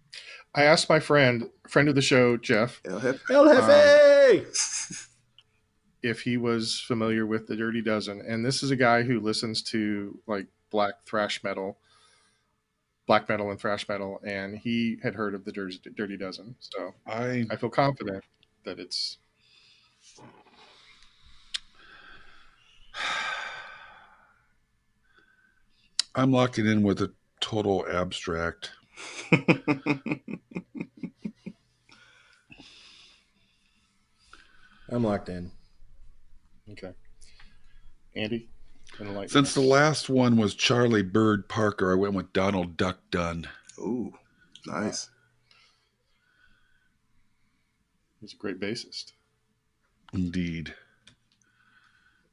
I asked my friend of the show, Jeff, El Jefe. El Jefe! if he was familiar with the Dirty Dozen, and this is a guy who listens to like black metal and thrash metal, and he had heard of the Dirty Dozen. So I feel confident that it's. I'm locking in with a total abstract. I'm locked in. Okay. Andy? Since the last one was Charlie Bird Parker, I went with Donald Duck Dunn. Ooh, nice. He's a great bassist. Indeed.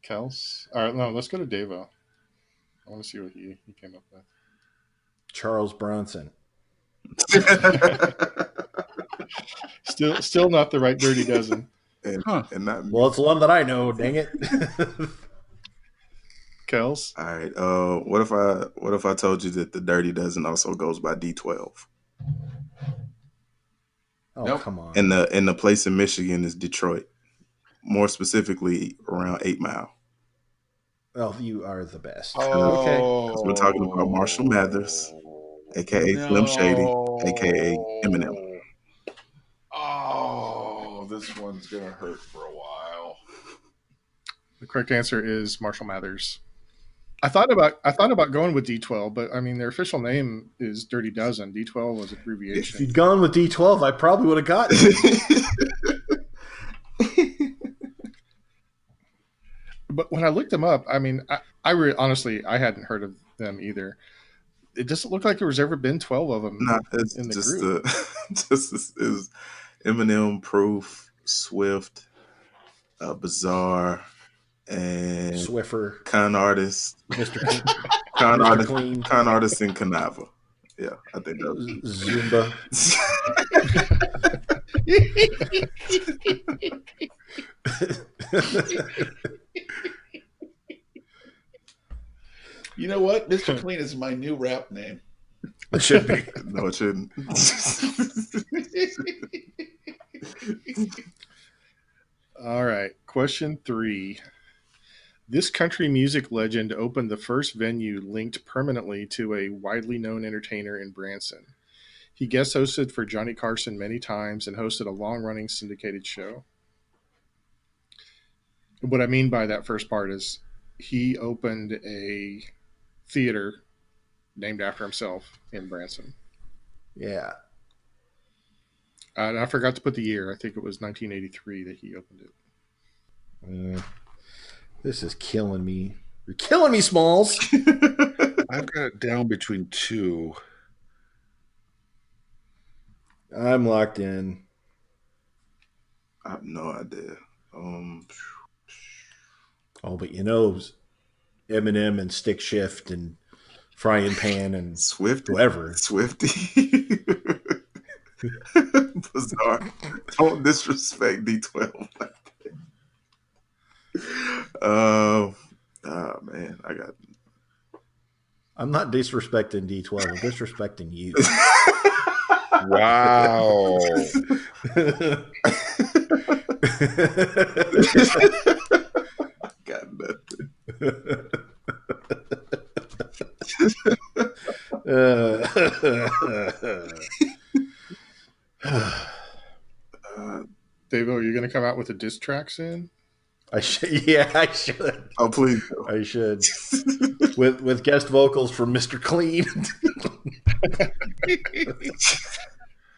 Kels? All right, no, let's go to Davo. I want to see what he came up with. Charles Bronson. Still not the right Dirty Dozen. And not well, it's one that I know. Dang it. Kels. All right. What if I told you that the Dirty Dozen also goes by D12? Oh, nope. Come on. And the place in Michigan is Detroit, more specifically around 8 Mile. Oh, you are the best. Oh. Okay. Because we're talking about Marshall Mathers, aka Slim Shady, aka Eminem. Oh, this one's gonna hurt for a while. The correct answer is Marshall Mathers. I thought about going with D12, but I mean their official name is Dirty Dozen. D12 was abbreviation. If you'd gone with D12, I probably would have gotten it. But when I looked them up, I mean, honestly, I hadn't heard of them either. It doesn't look like there was ever been 12 of them in the group. Is Eminem, Proof, Swift, Bizarre, and Swiffer, Con Artist, Mr. Clean, Con Artist, and Canava. Yeah, I think that was Zumba. You know what? Mr. Clean is my new rap name. It should be. No, it shouldn't. All right. Question 3. This country music legend opened the first venue linked permanently to a widely known entertainer in Branson. He guest hosted for Johnny Carson many times and hosted a long-running syndicated show. What I mean by that first part is he opened a theater named after himself in Branson. Yeah. And I forgot to put the year. I think it was 1983 that he opened it. This is killing me. You're killing me, Smalls. I've got it down between 2. I'm locked in. I have no idea. But you know, Eminem and Stick Shift and Frying Pan and Swifty. Whoever. Swifty. Bizarre. Don't disrespect D12 like that. Man, I'm not disrespecting D12. I'm disrespecting you. Wow. Got nothing. Davo, are you going to come out with a diss track soon? I should. Yeah, I should. Oh, please. I should. with guest vocals from Mr. Clean.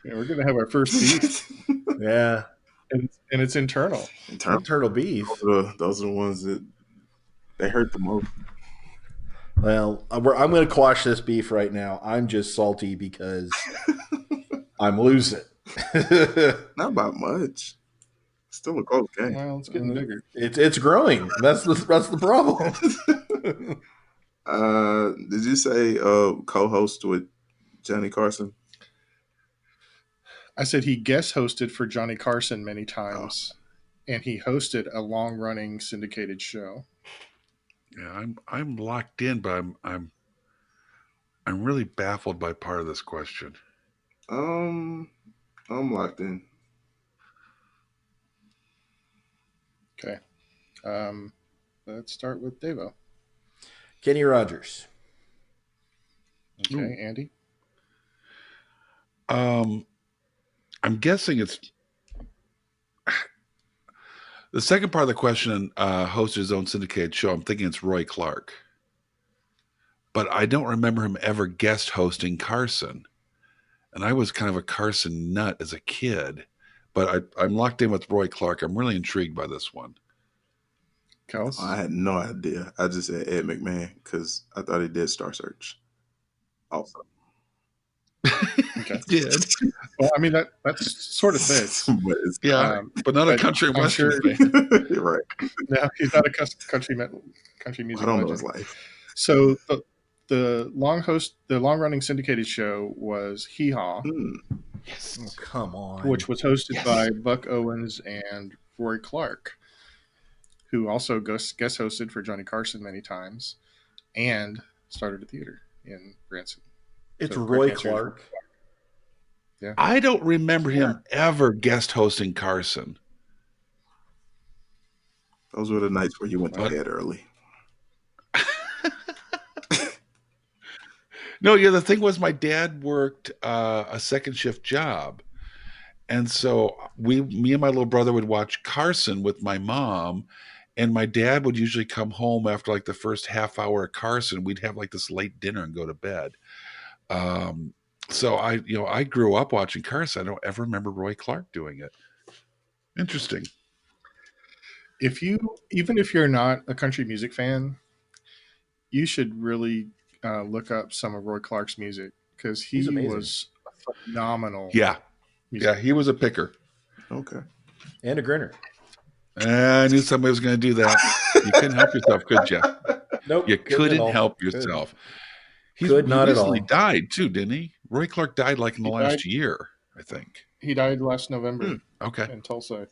Yeah, we're going to have our first beef. Yeah. And it's internal. Internal beef. Those are the ones that they hurt the most. Well, I'm going to quash this beef right now. I'm just salty because I'm losing. Not by much. Still a close game. Well, it's getting bigger. It's growing. That's the problem. Did you say co-host with Johnny Carson? I said he guest hosted for Johnny Carson many times, and he hosted a long-running syndicated show. Yeah, I'm locked in, but I'm really baffled by part of this question. I'm locked in. Okay. Let's start with Davo. Kenny Rogers. Okay, Ooh. Andy. I'm guessing it's the second part of the question. Hosted his own syndicated show. I'm thinking it's Roy Clark, but I don't remember him ever guest hosting Carson. And I was kind of a Carson nut as a kid, but I'm locked in with Roy Clark. I'm really intrigued by this one. Kels? I had no idea. I just said Ed McMahon because I thought he did Star Search. Also, Okay. Did. Well, I mean that sort of fits. but it's Yeah, but not a country and I'm western sure- fan. You're right. No, he's not a country music I don't know legend. his life. So the long-running syndicated show was Hee Haw, Yes. Oh, come on. which was hosted Yes. by Buck Owens and Roy Clark, who also guest hosted for Johnny Carson many times, and started a theater in Branson. It's So Roy correct answer is Clark. Yeah. I don't remember him ever guest hosting Carson. Those were the nights where you went to What? bed early. No, yeah, the thing was my dad worked a second shift job. And so me and my little brother would watch Carson with my mom, and my dad would usually come home after like the first half hour of Carson. We'd have like this late dinner and go to bed. So I grew up watching Carson. I don't ever remember Roy Clark doing it. Interesting. Even if you're not a country music fan, you should really look up some of Roy Clark's music because he He's amazing. was a phenomenal. Yeah. music. Yeah, he was a picker. Okay. And a grinner. I knew somebody was going to do that. You couldn't help yourself, could you? Nope. You couldn't at couldn't all. help yourself. He Could not at recently all. died too, didn't he? Roy Clark died like in the He last died. year, I think. He died last November Okay. in Tulsa, I think.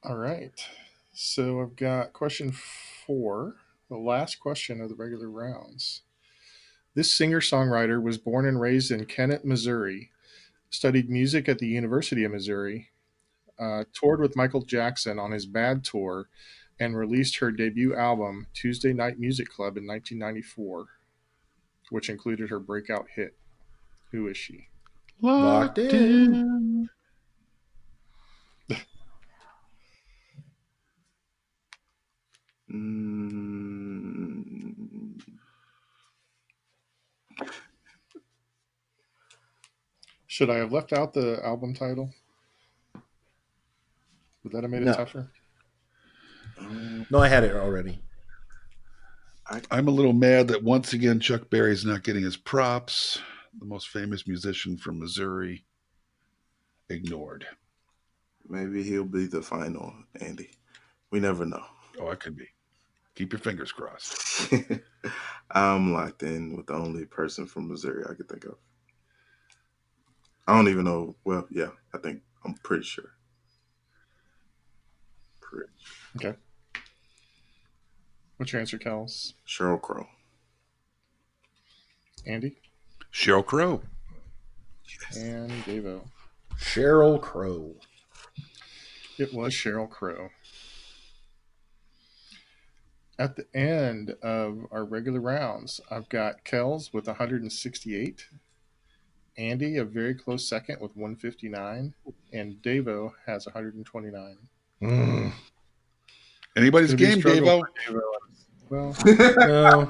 All right. So I've got question 4, the last question of the regular rounds. This singer-songwriter was born and raised in Kennett, Missouri, studied music at the University of Missouri, toured with Michael Jackson on his Bad Tour, and released her debut album, Tuesday Night Music Club, in 1994, which included her breakout hit, Who Is She? Locked in. Should I have left out the album title? Would that have made it No. tougher? No, I had it already. I'm a little mad that once again Chuck Berry's not getting his props. The most famous musician from Missouri. Ignored. Maybe he'll be the final, Andy. We never know. Oh, it could be. Keep your fingers crossed. I'm locked in with the only person from Missouri I could think of. I don't even know. Well, yeah, I'm pretty sure. Okay. What's your answer, Kels? Sheryl Crow. Andy? Sheryl Crow. And Davo. Sheryl Crow. It was Sheryl Crow. At the end of our regular rounds, I've got Kels with 168, Andy a very close second with 159, and Davo has 129. Anybody's It's gonna be a game, struggle Davo. for Davo. Well, No,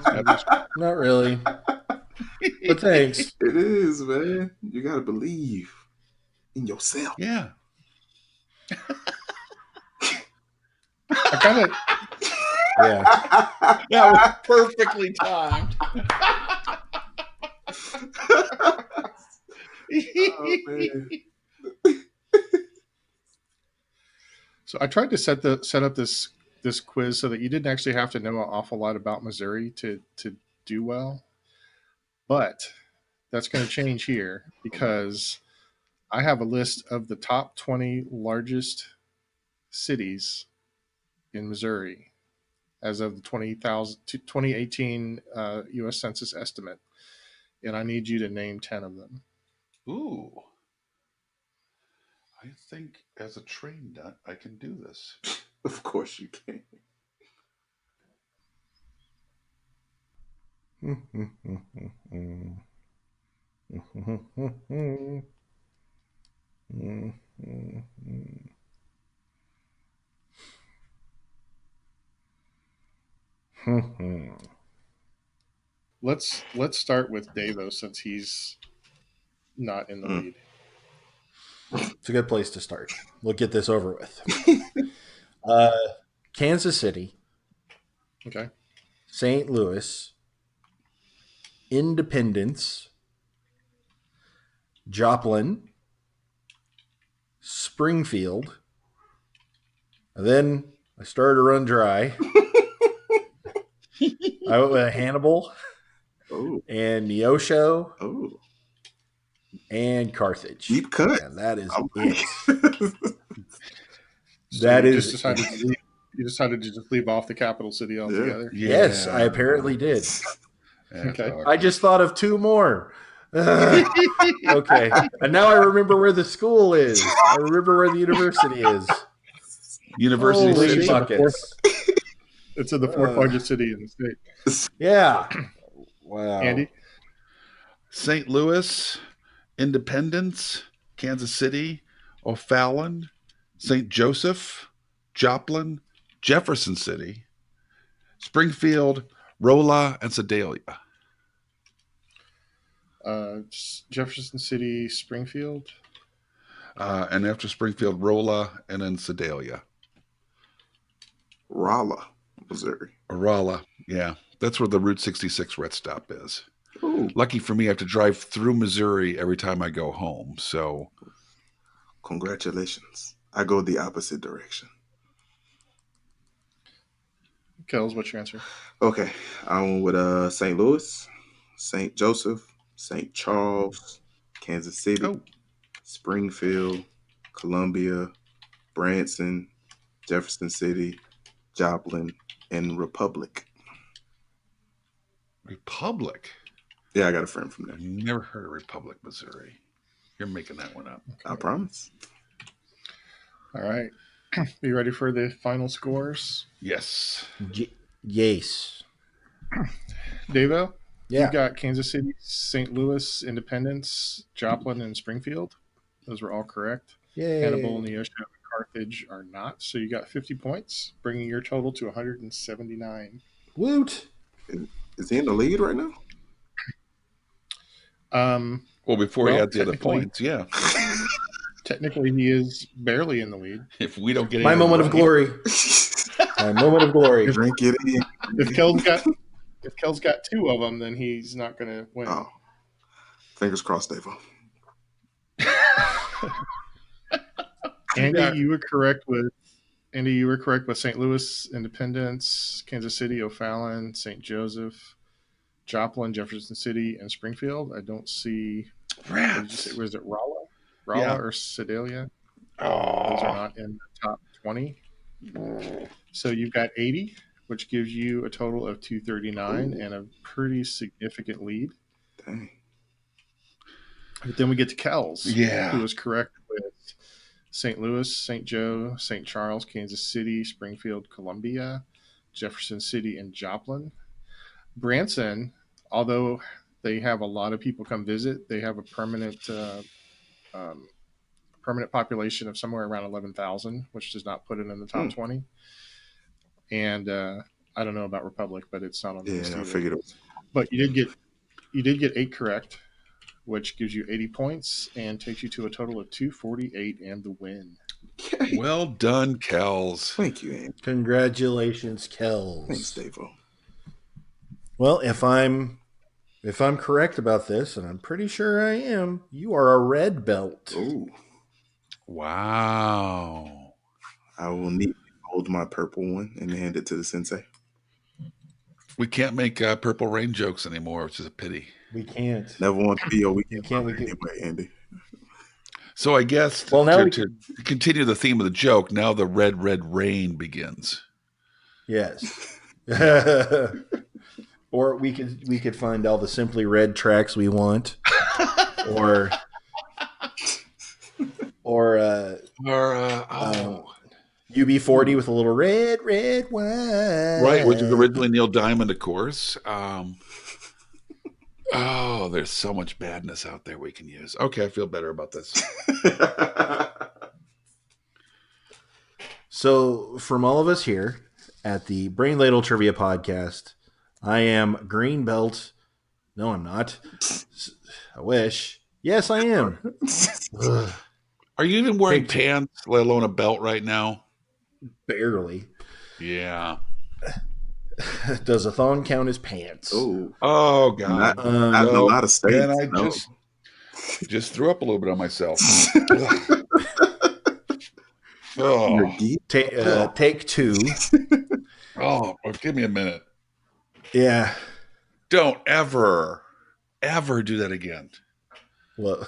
not really. But thanks. It is, man. You gotta believe in yourself. Yeah. I kind of Yeah. That was perfectly timed. Oh, man. so I tried to set up this quiz so that you didn't actually have to know an awful lot about Missouri to do well. But That's going to change here because I have a list of the top 20 largest cities in Missouri as of the 2018 U.S. Census estimate, and I need you to name 10 of them. Ooh. I think as a train nut, I can do this. Of course you can. Let's start with Davo since he's not in the lead. It's a good place to start. We'll get this over with. Kansas City, Okay. St. Louis, Independence, Joplin, Springfield. And then I started to run dry. I went with Hannibal and Neosho and Carthage. Deep cut. And that is Okay. it. So That you is just decided to leave. You decided to just leave off the capital city altogether. Yeah. Yes, I apparently did. Okay. I just thought of two more. Okay. And now I remember where the school is. I remember where the university is. University Holy City. buckets. It's in the fourth largest city in the state. Yeah. Wow. Andy? St. Louis, Independence, Kansas City, O'Fallon, St. Joseph, Joplin, Jefferson City, Springfield, Rolla, and Sedalia. Jefferson City, Springfield. And after Springfield, Rolla, and then Sedalia. Rolla, Missouri. Rolla, yeah. That's where the Route 66 red stop is. Ooh. Lucky for me, I have to drive through Missouri every time I go home. So, congratulations. I go the opposite direction. Kels, what's your answer? Okay, I went with St. Louis, St. Joseph, St. Charles, Kansas City, Springfield, Columbia, Branson, Jefferson City, Joplin, and Republic. Republic? Yeah, I got a friend from there. I've never heard of Republic, Missouri. You're making that one up. I promise. All right. Are you ready for the final scores? Yes. Yes. Davo? Yeah. You got Kansas City, St. Louis, Independence, Joplin, and Springfield. Those were all correct. Yay. Hannibal, Neosho, and Carthage are not. So you got 50 points, bringing your total to 179. Woot. Is he in the lead right now? Well, before he had the other points, yeah. Technically, he is barely in the lead. If we don't get my moment of glory. My moment of glory. Drink it in. If Kels got two of them, then he's not going to win. Oh, fingers crossed, Davo. Andy, you were correct with St. Louis, Independence, Kansas City, O'Fallon, St. Joseph, Joplin, Jefferson City, and Springfield. I don't see. Was it Rolla? Yeah. Or Sedalia? Oh. Those are not in the top 20. So you've got 80, which gives you a total of 239 and a pretty significant lead. Dang. But then we get to Kels, Yeah. who was correct with St. Louis, St. Joe, St. Charles, Kansas City, Springfield, Columbia, Jefferson City, and Joplin. Branson, although they have a lot of people come visit, they have a permanent population of somewhere around 11,000, which does not put it in the top 20. And I don't know about Republic, but it's not on the list. Yeah, I figured it was. But you did get 8 correct, which gives you 80 points and takes you to a total of 248 and the win. Okay. Well done, Kels. Thank you, Andy. Congratulations, Kels. Thanks, Davo. Well, if I'm correct about this, and I'm pretty sure I am, you are a red belt. Oh. Wow. I will need to hold my purple one and hand it to the sensei. We can't make Purple Rain jokes anymore, which is a pity. We can't. Never want to be your We weekend can't. We brother can. anyway, Andy. So I guess Well, now to continue the theme of the joke, now the red, red rain begins. Yes. Or we could find all the Simply Red tracks we want, or UB40 with a little red, red wine. Right, which is originally Neil Diamond, of course. Oh, there's so much badness out there we can use. Okay, I feel better about this. So, from all of us here at the Brain Ladle Trivia Podcast, I am Green Belt. No, I'm not. I wish. Yes, I am. Are you even wearing pants, let alone a belt right now? Barely. Yeah. Does a thong count as pants? Oh God. Not in a lot of states. And I just threw up a little bit on myself. Take two. Oh, give me a minute. Yeah. Don't ever do that again. Well,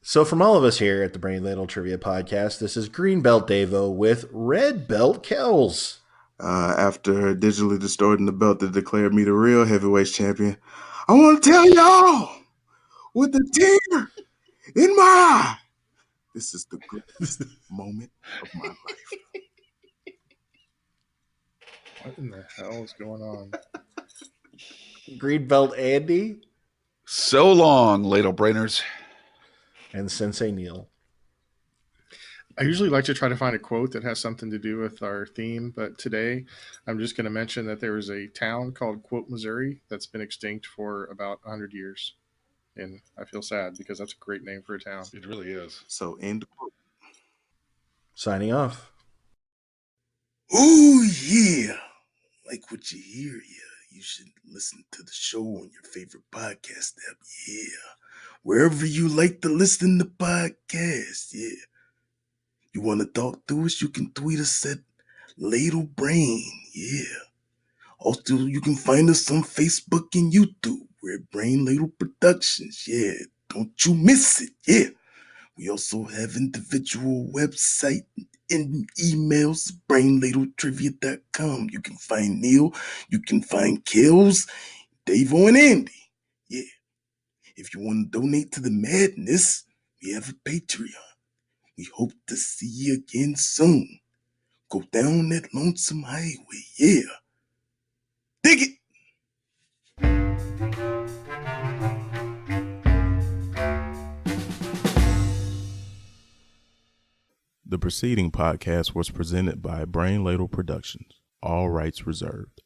so from all of us here at the Brain Ladle Trivia Podcast, this is Green Belt Davo with Red Belt Kels. After digitally distorting the belt that declared me the real heavyweight champion, I want to tell y'all with a tear in my eye, this is the greatest moment of my life. What in the hell is going on? Green Belt Andy. So long, Ladle Brainers. And Sensei Neil. I usually like to try to find a quote that has something to do with our theme, but today I'm just going to mention that there is a town called Quote, Missouri that's been extinct for about 100 years. And I feel sad because that's a great name for a town. It really is. So, end quote. Signing off. Oh, yeah. Like what you hear, yeah. You should listen to the show on your favorite podcast app, yeah. Wherever you like to listen to podcasts, yeah. You want to talk to us, you can tweet us at Ladle Brain, yeah. Also, you can find us on Facebook and YouTube. We're at Brain Ladle Productions, yeah. Don't you miss it, yeah. We also have individual website and emails, brainladletrivia.com. You can find Neil, you can find Kels, Davo, and Andy. Yeah. If you want to donate to the madness, we have a Patreon. We hope to see you again soon. Go down that lonesome highway, yeah. Dig it! The preceding podcast was presented by Brain Ladle Productions. All rights reserved.